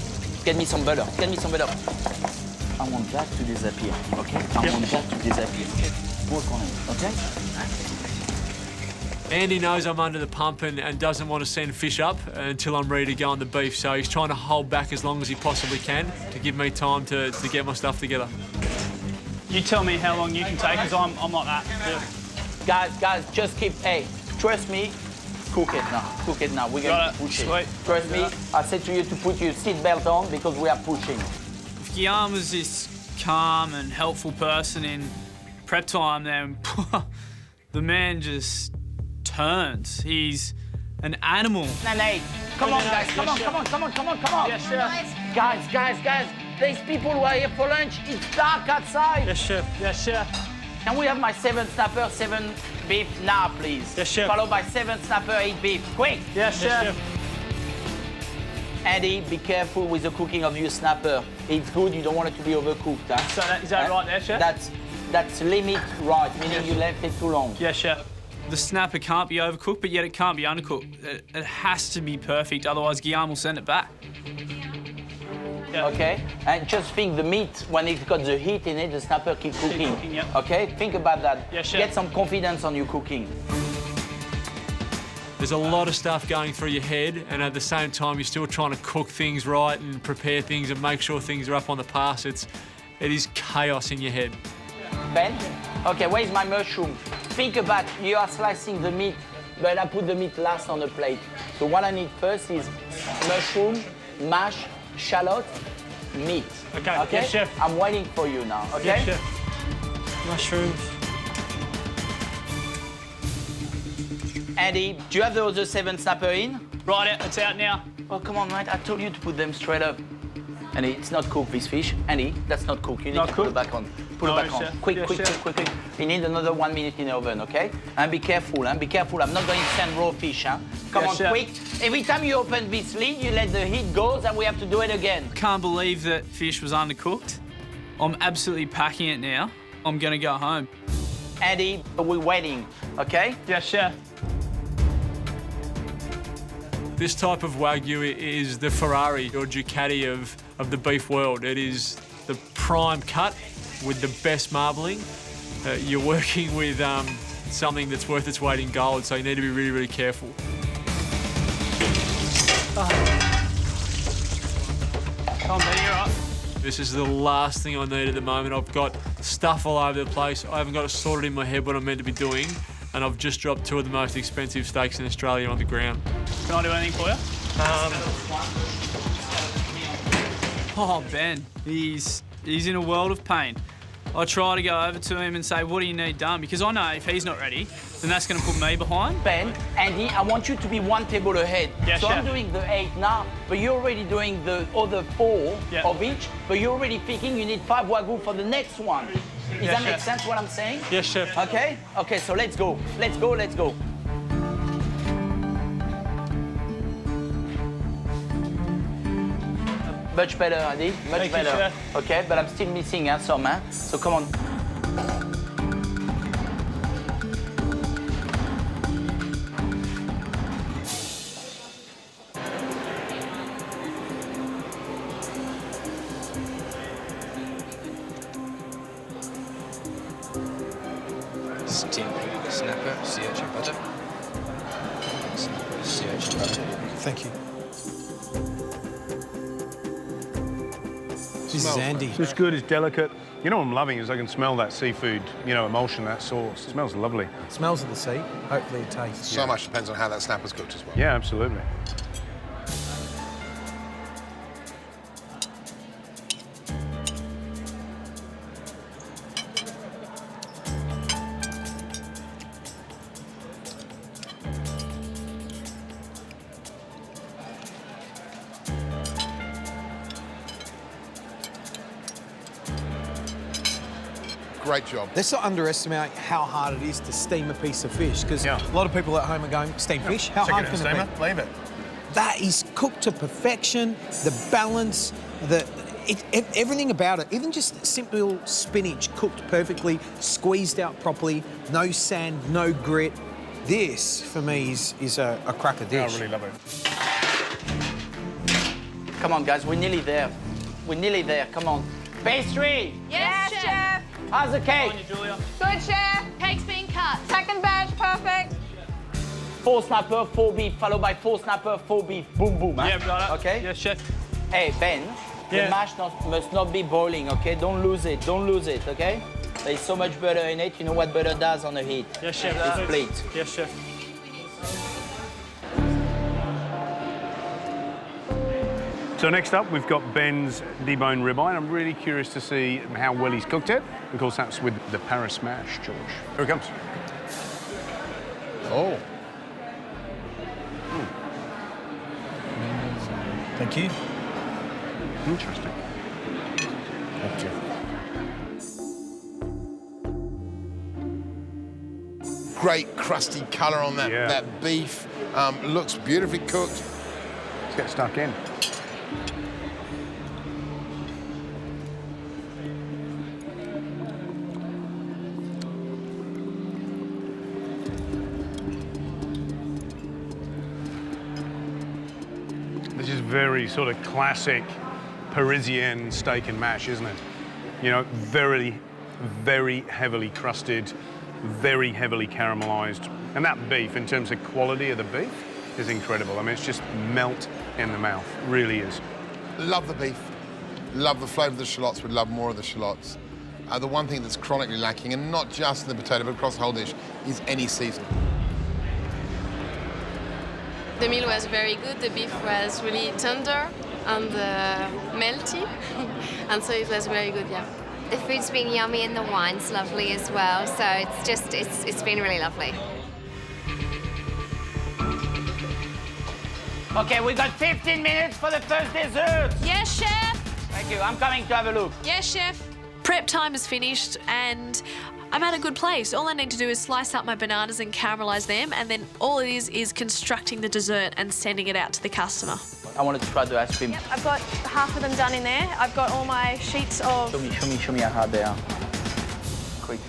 Get me some butter. Get me some butter. I want that to disappear, okay? I want that to disappear. Work on it, okay? Andy knows I'm under the pump and doesn't want to send fish up until I'm ready to go on the beef, so he's trying to hold back as long as he possibly can to give me time to get my stuff together. You tell me how long you can take, because I'm like that. Guys, just keep, hey, trust me, cook it now. Cook it now. We're going to push it. Trust me, I said to you to put your seatbelt on because we are pushing. If Guillaume was this calm and helpful person in prep time, then the man just turns. He's an animal. Nate, come on, guys. Come on. Yes, chef. Guys. There's people who are here for lunch. It's dark outside. Yes, chef. Yes, chef. Can we have my 7 snapper, 7 beef now, please? Yes, chef. Followed by 7 snapper, 8 beef. Quick. Yes, chef. Andy, be careful with the cooking of your snapper. It's good. You don't want it to be overcooked. Huh? So is that right there, chef? That's limit right, meaning you left it too long. Yes, chef. The snapper can't be overcooked, but yet it can't be undercooked. It has to be perfect, otherwise Guillaume will send it back. Yeah. Okay, and just think the meat, when it's got the heat in it, the snapper keep cooking. Okay, think about that. Yeah, chef. Get some confidence on your cooking. There's a lot of stuff going through your head, and at the same time, you're still trying to cook things right and prepare things and make sure things are up on the pass. It is chaos in your head. Ben? Okay, where's my mushroom? Think about, you are slicing the meat, but I put the meat last on the plate. So what I need first is mushroom, mash, shallot, meat. Okay? Yes, chef. I'm waiting for you now, okay? Yes, chef. Mushrooms. Andy, do you have the other 7 snapper in? Right, it's out now. Oh, come on, mate. I told you to put them straight up. Andy, it's not cooked, this fish. Andy, that's not cooked. You need to put it back on. Put it back on. Quick. You need another 1 minute in the oven, okay? And be careful, Be careful. I'm not going to send raw fish, Come on, chef. quick. Every time you open this lid, you let the heat go, and we have to do it again. Can't believe that fish was undercooked. I'm absolutely packing it now. I'm going to go home. Andy, we're waiting, okay? Yes, chef. This type of Wagyu is the Ferrari or Ducati of the beef world. It is the prime cut with the best marbling. You're working with something that's worth its weight in gold, so you need to be really, really careful. Come on, Benny, you're up. This is the last thing I need at the moment. I've got stuff all over the place. I haven't got it sorted in my head what I'm meant to be doing, and I've just dropped 2 of the most expensive steaks in Australia on the ground. Can I do anything for you? Oh, Ben, he's in a world of pain. I try to go over to him and say, what do you need done? Because I know if he's not ready, then that's going to put me behind. Ben, Andy, I want you to be 1 table ahead. Yeah, so chef. I'm doing the 8 now, but you're already doing the other 4 of each, but you're already picking you need 5 Wagyu for the next one. Does that make sense what I'm saying? Yes, chef. Okay? Okay, so let's go. Let's go. Much better, Andy. Much better. Chef. Okay, but I'm still missing some, So come on. Steamed snapper, sea urchin butter. Snapper, sea urchin butter. Thank you. This is Andy. It's good, it's delicate. You know what I'm loving is I can smell that seafood, you know, emulsion, that sauce. It smells lovely. Smells of the sea. Hopefully it tastes. So much depends on how that snapper's cooked as well. Yeah, absolutely. Great job. Let's not underestimate how hard it is to steam a piece of fish, because a lot of people at home are going, steam fish? How hard can it be? Leave it. That is cooked to perfection. The balance, everything about it, even just simple spinach cooked perfectly, squeezed out properly, no sand, no grit. This, for me, is a cracker dish. I really love it. Come on, guys, we're nearly there. We're nearly there, come on. Pastry! Yes, Chef. How's the cake? Good, Chef. Cake's being cut. Second batch, perfect. 4 snapper, 4 beef, followed by 4 snapper, 4 beef. Boom, boom. Yeah, brother. Okay? Yes, Chef. Hey, Ben, the mash must not be boiling, okay? Don't lose it, okay? There's so much butter in it. You know what butter does on the heat? Yes, Chef. It's split. Yes, Chef. So next up, we've got Ben's deboned ribeye. I'm really curious to see how well he's cooked it. Of course, that's with the Paris mash, George. Here it comes. Oh. Thank you. Interesting. Thank you. Great crusty colour on that beef. Looks beautifully cooked. Let's get stuck in. This is very sort of classic Parisian steak and mash, isn't it? You know, very, very heavily crusted, very heavily caramelized. And that beef, in terms of quality of the beef, is incredible. I mean, it's just melt in the mouth, really is. Love the beef. Love the flavour of the shallots. Would love more of the shallots. The one thing that's chronically lacking, and not just in the potato, but across the whole dish, is any seasoning. The meal was very good. The beef was really tender and melty, and so it was very good, yeah. The food's been yummy and the wine's lovely as well, so it's been really lovely. Okay, we got 15 minutes for the first dessert. Yes, Chef. Thank you. I'm coming to have a look. Yes, Chef. Prep time is finished and I'm at a good place. All I need to do is slice up my bananas and caramelize them, and then all it is constructing the dessert and sending it out to the customer. I wanted to try the ice cream. Yep, I've got half of them done in there. I've got all my sheets of... Show me how they are. Quick.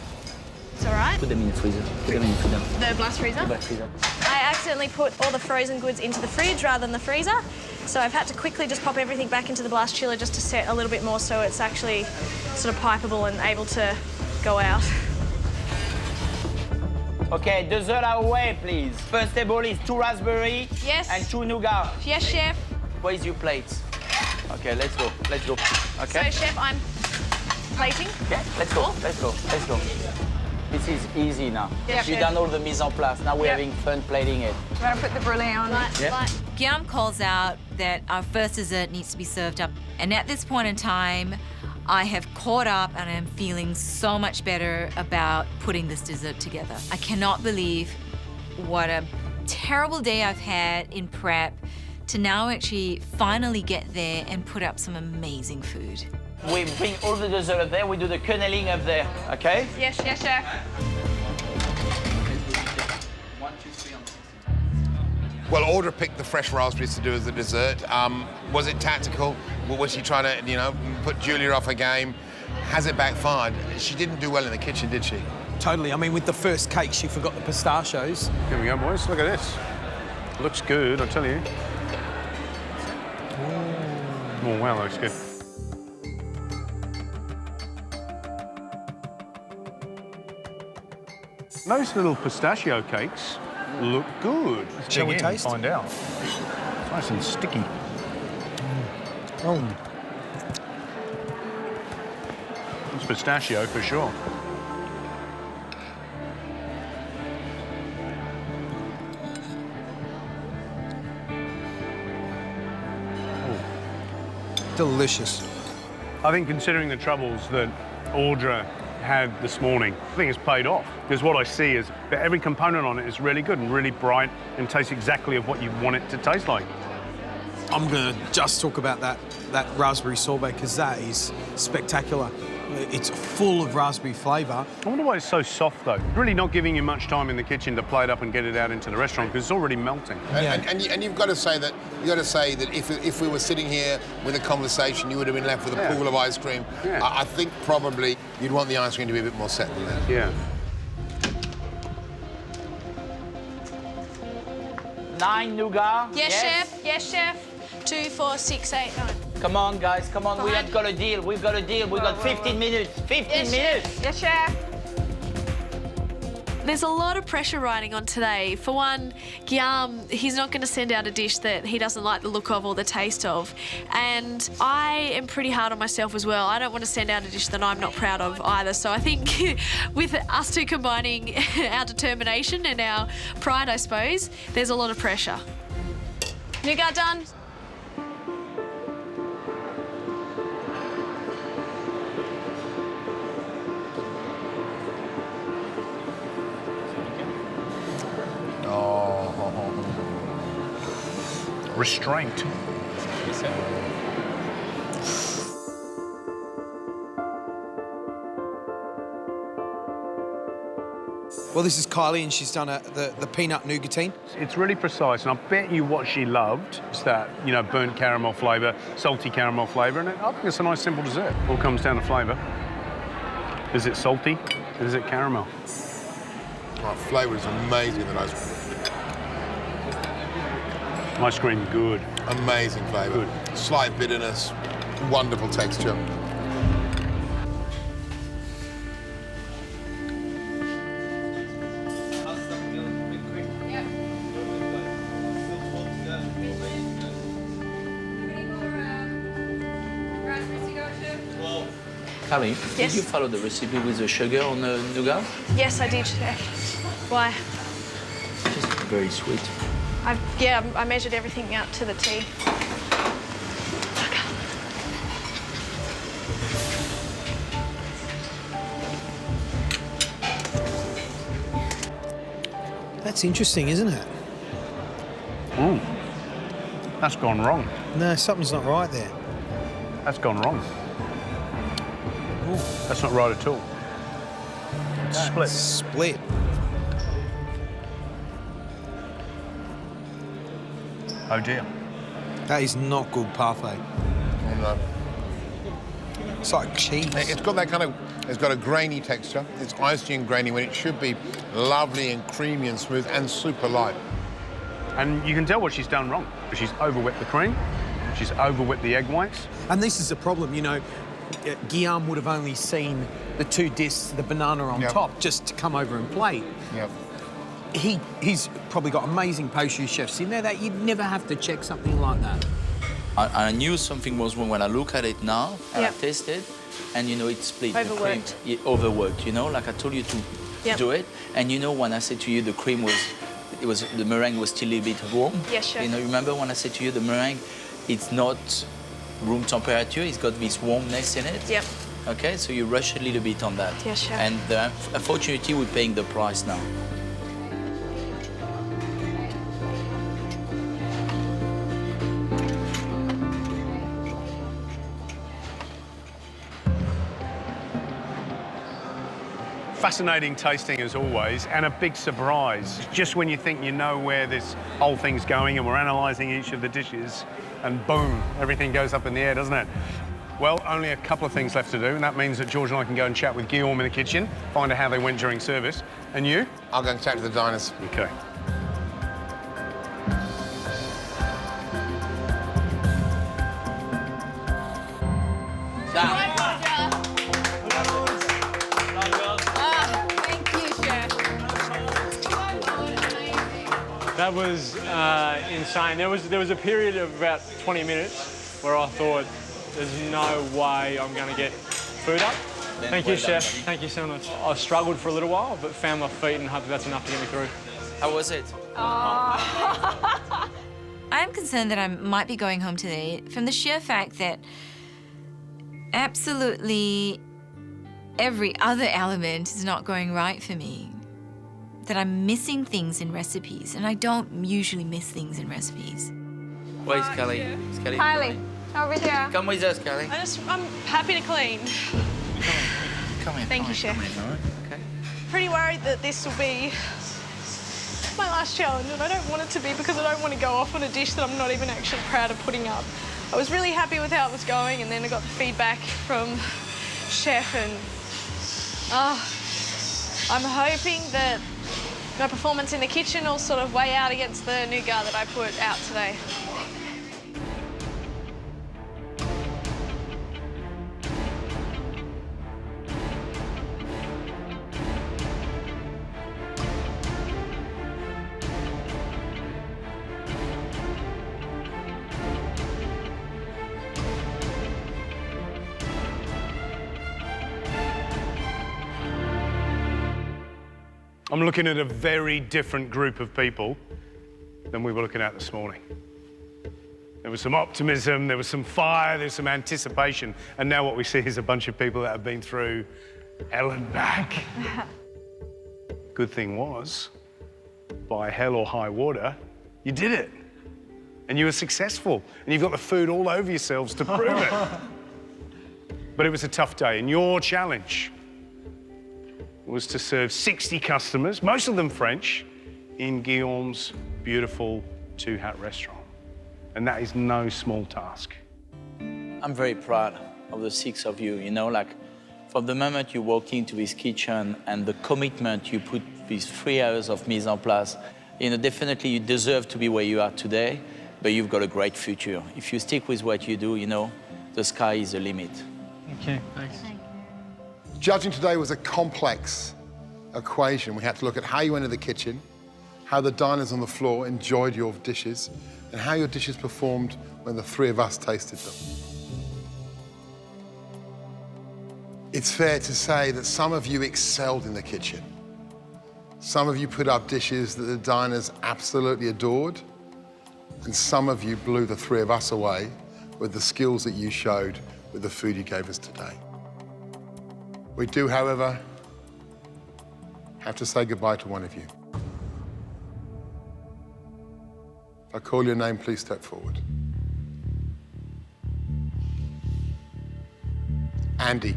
It's all right. Put them in the freezer. Put them in the freezer. The blast freezer? The blast freezer. I accidentally put all the frozen goods into the fridge rather than the freezer, so I've had to quickly just pop everything back into the blast chiller just to set a little bit more so it's actually sort of pipeable and able to go out. Okay, dessert away, please. First table is 2 raspberry and 2 nougat. Yes, Chef. Where's your plates? Okay, let's go. Let's go. Okay. So, Chef, I'm plating. Okay, let's go. Let's go. Let's go. This is easy now. Yep. You've done all the mise en place. Now we're having fun plating it. You want to put the brulee on? Guillaume calls out that our first dessert needs to be served up. And at this point in time, I have caught up and I'm feeling so much better about putting this dessert together. I cannot believe what a terrible day I've had in prep to now actually finally get there and put up some amazing food. We bring all the dessert up there, we do the cunneling up there, okay? Yes, Chef. 1, 2, 3 on 6. Well, Audra picked the fresh raspberries to do as a dessert. Was it tactical? Was she trying to, you know, put Julia off her game? Has it backfired? She didn't do well in the kitchen, did she? Totally. I mean, with the first cake, she forgot the pistachios. Here we go, boys. Look at this. Looks good, I tell you. Oh, wow, that looks good. Those little pistachio cakes look good. Let's Shall dig we in taste? and find out. It's nice and sticky. Oh. It's pistachio for sure. Delicious. I think considering the troubles that Audra had this morning, I think it's paid off. Because what I see is that every component on it is really good and really bright and tastes exactly of what you want it to taste like. I'm going to just talk about that raspberry sorbet because that is spectacular. It's full of raspberry flavour. I wonder why it's so soft, though. Really not giving you much time in the kitchen to plate up and get it out into the restaurant because it's already melting. And you've got to say that if we were sitting here with a conversation, you would have been left with a pool of ice cream. Yeah. I think probably you'd want the ice cream to be a bit more set than that. Yeah. 9 nougat. Yes, chef. Yes, chef. 2, 4, 6, 8, 9. Come on, guys, come on. We have got a deal. We've got a deal. We've got 15 minutes. 15 minutes. Yes, chef. There's a lot of pressure riding on today. For one, Guillaume, he's not going to send out a dish that he doesn't like the look of or the taste of. And I am pretty hard on myself as well. I don't want to send out a dish that I'm not proud of either. So I think with us two combining our determination and our pride, I suppose, there's a lot of pressure. Nougat done. Restraint. Well, this is Kylie, and she's done the peanut nougatine. It's really precise, and I bet you what she loved is that, you know, burnt caramel flavour, salty caramel flavour, and I think it's a nice, simple dessert. All comes down to flavour. Is it salty? Is it caramel? Oh, flavour is amazing in the ice cream. Ice cream, good. Amazing flavour. Good. Slight bitterness, wonderful texture. Kylie, Yes. did you follow the recipe with the sugar on the nougat? Yes, I did, chef. Why? Just very sweet. I measured everything out to the T. That's interesting, isn't it? Ooh, that's gone wrong. No, something's not right there. That's gone wrong. Ooh, that's not right at all. It's split. Split. Oh dear. That is not good parfait. Oh, no. It's like cheese. It's got that kind of, it's got a grainy texture. It's icy and grainy when it should be lovely and creamy and smooth and super light. And you can tell what she's done wrong. She's over-whipped the cream, she's over-whipped the egg whites. And this is the problem, you know, Guillaume would have only seen the two discs, the banana on top, just to come over and plate. Yep. He's probably got amazing pastry chefs in there that you'd never have to check something like that. I knew something was wrong when I look at it now and I tasted, and you know it's split. Overworked. The cream, overworked, you know, like I told you to do it. And you know when I said to you the cream was, the meringue was still a bit warm. Yes, sure. You know, remember when I said to you the meringue, it's not room temperature, it's got this warmness in it. Yep. Okay, so you rush a little bit on that. Yes, sure. And unfortunately, we're paying the price now. Fascinating tasting as always, and a big surprise. Just when you think you know where this whole thing's going and we're analysing each of the dishes, and boom, everything goes up in the air, doesn't it? Well, only a couple of things left to do, and that means that George and I can go and chat with Guillaume in the kitchen, find out how they went during service. And you? I'll go and chat to the diners. Okay. That was insane. There was a period of about 20 minutes where I thought, there's no way I'm going to get food up. Thank you, Chef. Thank you so much. I struggled for a little while, but found my feet and hopefully that's enough to get me through. How was it? I am concerned that I might be going home today from the sheer fact that absolutely every other element is not going right for me. That I'm missing things in recipes, and I don't usually miss things in recipes. Where is Kylie? Is Kylie, over here. Come with us, Kylie. I'm happy to clean. Come in. Thank you, Chef. Okay. Pretty worried that this will be my last challenge, and I don't want it to be because I don't want to go off on a dish that I'm not even actually proud of putting up. I was really happy with how it was going, and then I got the feedback from Chef, and I'm hoping that my performance in the kitchen will sort of weigh out against the nougat that I put out today. I'm looking at a very different group of people than we were looking at this morning. There was some optimism, there was some fire, there was some anticipation, and now what we see is a bunch of people that have been through hell and back. Good thing was, by hell or high water, you did it. And you were successful, and you've got the food all over yourselves to prove it. But it was a tough day, and your challenge was to serve 60 customers, most of them French, in Guillaume's beautiful two-hat restaurant. And that is no small task. I'm very proud of the 6 of you, you know, like from the moment you walk into this kitchen and the commitment you put these 3 hours of mise en place, you know, definitely you deserve to be where you are today, but you've got a great future. If you stick with what you do, you know, the sky is the limit. Thank you. Thanks. Judging today was a complex equation. We had to look at how you entered the kitchen, how the diners on the floor enjoyed your dishes, and how your dishes performed when the 3 of us tasted them. It's fair to say that some of you excelled in the kitchen. Some of you put up dishes that the diners absolutely adored, and some of you blew the 3 of us away with the skills that you showed with the food you gave us today. We do, however, have to say goodbye to one of you. If I call your name, please step forward. Andy.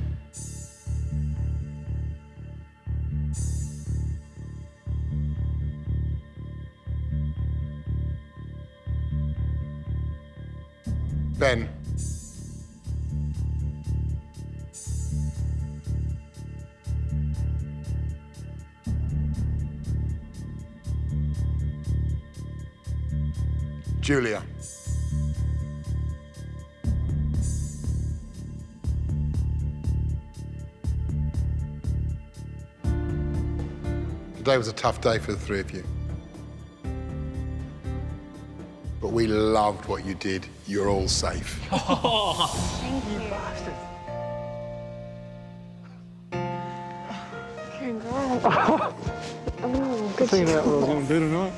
Ben. Julia. Today was a tough day for the 3 of you. But we loved what you did. You're all safe. Thank you. Congrats. Oh, good Thinking about what I was going to do tonight.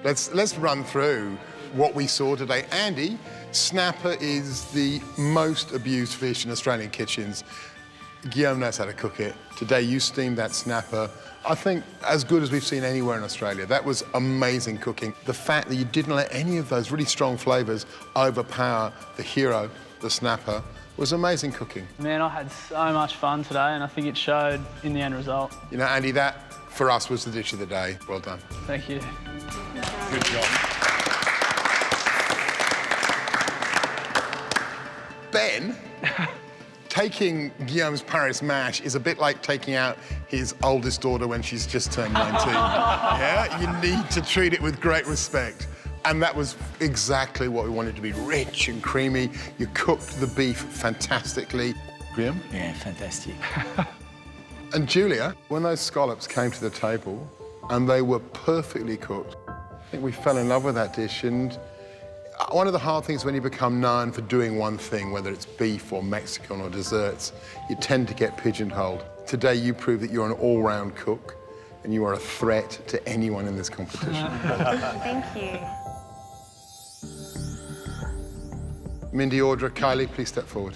Let's run through what we saw today. Andy, snapper is the most abused fish in Australian kitchens. Guillaume knows how to cook it. Today you steamed that snapper, I think as good as we've seen anywhere in Australia. That was amazing cooking. The fact that you didn't let any of those really strong flavours overpower the hero, the snapper, was amazing cooking. Man, I had so much fun today, and I think it showed in the end result. You know, Andy, that for us was the dish of the day. Well done. Thank you. Good job. Ben, taking Guillaume's Paris mash is a bit like taking out his oldest daughter when she's just turned 19. Yeah, you need to treat it with great respect. And that was exactly what we wanted to be, rich and creamy. You cooked the beef fantastically. Guillaume? Yeah, fantastic. And Julia, when those scallops came to the table and they were perfectly cooked, I think we fell in love with that dish, and one of the hard things when you become known for doing one thing, whether it's beef or Mexican or desserts, you tend to get pigeonholed. Today, you prove that you're an all-round cook and you are a threat to anyone in this competition. Thank you. Mindy, Audra, Kylie, please step forward.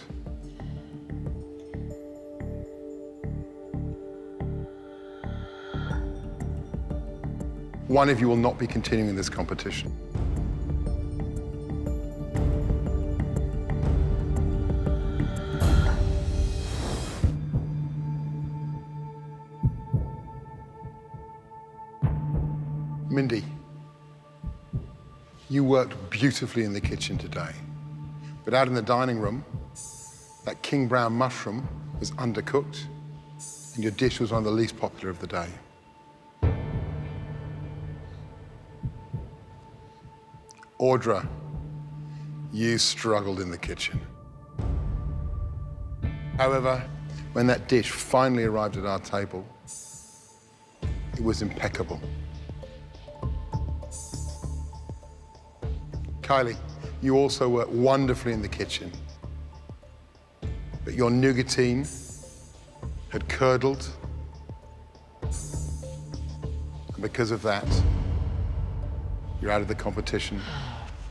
One of you will not be continuing this competition. Mindy, you worked beautifully in the kitchen today, but out in the dining room, that king brown mushroom was undercooked, and your dish was one of the least popular of the day. Audra, you struggled in the kitchen. However, when that dish finally arrived at our table, it was impeccable. Kylie, you also worked wonderfully in the kitchen, but your nougatine had curdled, and because of that, you're out of the competition.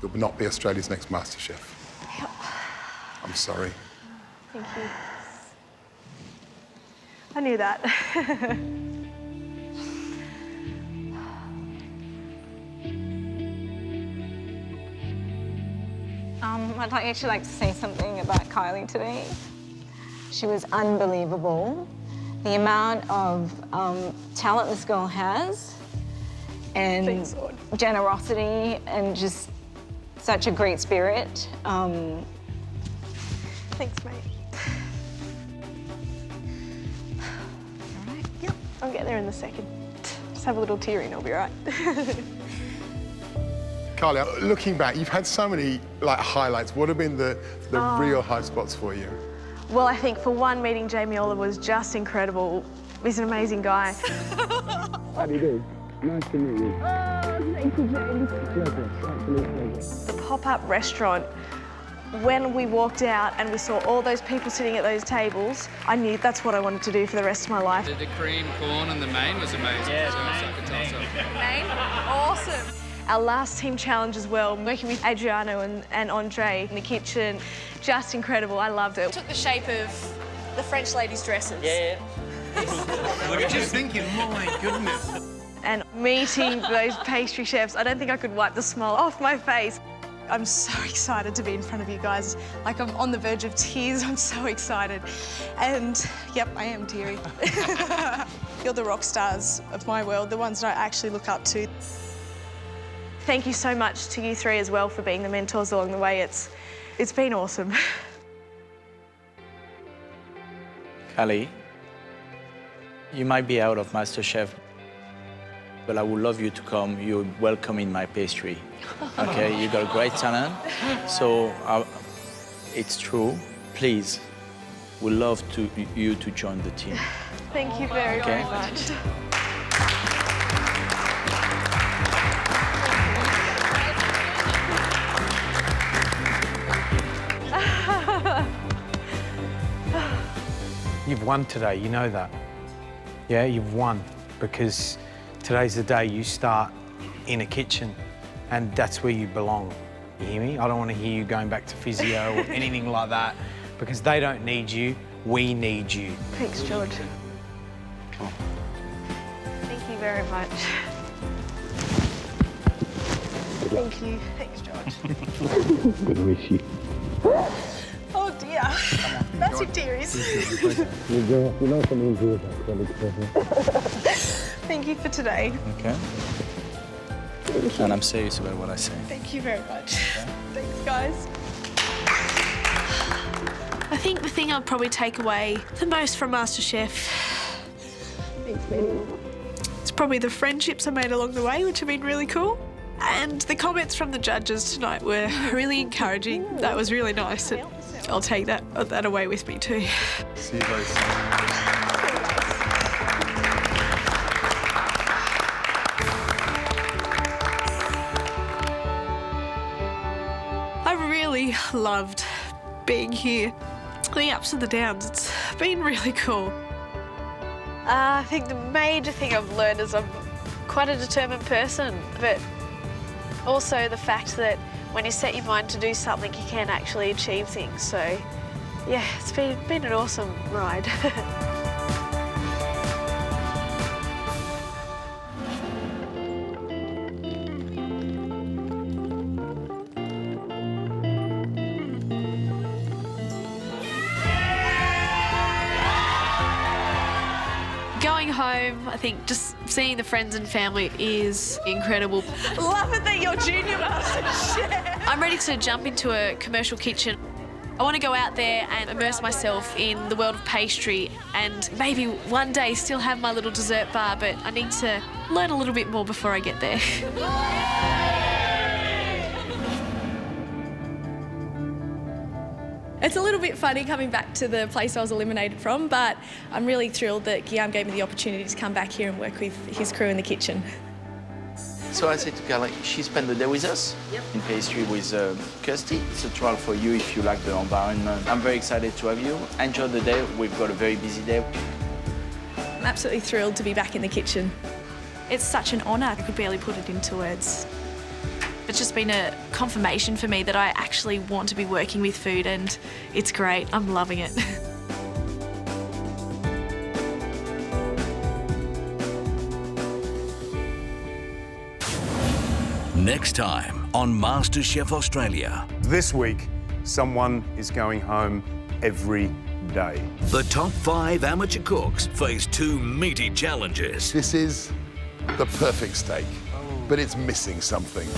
You'll not be Australia's next MasterChef. Yep. I'm sorry. Thank you. I knew that. I'd actually like to say something about Kylie today. She was unbelievable. The amount of talent this girl has, and Thanks, Lord. generosity, and just such a great spirit. Thanks, mate. All right. Yep. I'll get there in a second. Just have a little teary and I'll be all right. Kylie, looking back, you've had so many highlights. What have been the real high spots for you? Well, I think for one, meeting Jamie Oliver was just incredible. He's an amazing guy. How do you do? Nice to meet you. Oh, thank you, James. Pleasure, absolute pleasure. The pop-up restaurant, when we walked out and we saw all those people sitting at those tables, I knew that's what I wanted to do for the rest of my life. The cream corn and the main was amazing. Yeah, Main, awesome. Our last team challenge as well, working with Adriano and Andre in the kitchen, just incredible. I loved it. Took the shape of the French ladies' dresses. Yeah. Look at just thinking, my goodness. And meeting those pastry chefs, I don't think I could wipe the smile off my face. I'm so excited to be in front of you guys. Like, I'm on the verge of tears. I'm so excited. And, yep, I am teary. You're the rock stars of my world, the ones that I actually look up to. Thank you so much to you three as well for being the mentors along the way. It's been awesome. Kylie, you might be out of MasterChef, but I would love you to come. You're welcome in my pastry. Okay, you got great talent. So it's true. Please, we'd love you to join the team. Thank you very, very much. You've won today, you know that. Yeah, you've won because today's the day you start in a kitchen and that's where you belong. You hear me? I don't want to hear you going back to physio or anything like that because they don't need you, we need you. Thanks, George. Come on. Thank you very much. Thank you. Thanks, George. Good to meet you. Oh dear. Massive tears. You know something to do Thank you for today. Okay. And I'm serious about what I say. Thank you very much. Thanks, guys. I think the thing I'll probably take away the most from MasterChef, thanks, baby, it's probably the friendships I made along the way, which have been really cool. And the comments from the judges tonight were really encouraging. That was really nice. And I'll take that away with me too. See you very soon. loved being here. The ups and the downs, it's been really cool. I think the major thing I've learned is I'm quite a determined person, but also the fact that when you set your mind to do something, you can actually achieve things. So, yeah, it's been an awesome ride. Going home, I think just seeing the friends and family is incredible. Love it that you're Junior Master Chef. I'm ready to jump into a commercial kitchen. I want to go out there and immerse myself in the world of pastry and maybe one day still have my little dessert bar, but I need to learn a little bit more before I get there. It's a little bit funny coming back to the place I was eliminated from, but I'm really thrilled that Guillaume gave me the opportunity to come back here and work with his crew in the kitchen. So I said to Kylie, she spent the day with us in pastry with Kirsty. It's a trial for you if you like the environment. I'm very excited to have you. Enjoy the day. We've got a very busy day. I'm absolutely thrilled to be back in the kitchen. It's such an honour. I could barely put it into words. It's just been a confirmation for me that I actually want to be working with food, and it's great. I'm loving it. Next time on MasterChef Australia. This week, someone is going home every day. The top 5 amateur cooks face 2 meaty challenges. This is the perfect steak, but it's missing something.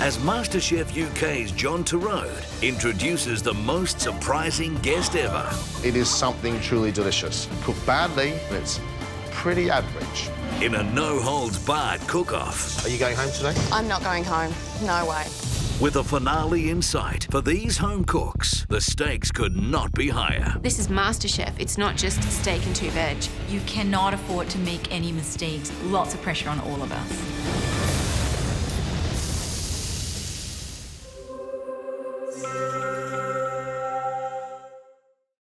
As MasterChef UK's John Turode introduces the most surprising guest ever. It is something truly delicious. Cooked badly, it's pretty average. In a no-holds-barred cook-off. Are you going home today? I'm not going home. No way. With a finale in sight, for these home cooks, the stakes could not be higher. This is MasterChef. It's not just steak and 2 veg. You cannot afford to make any mistakes. Lots of pressure on all of us.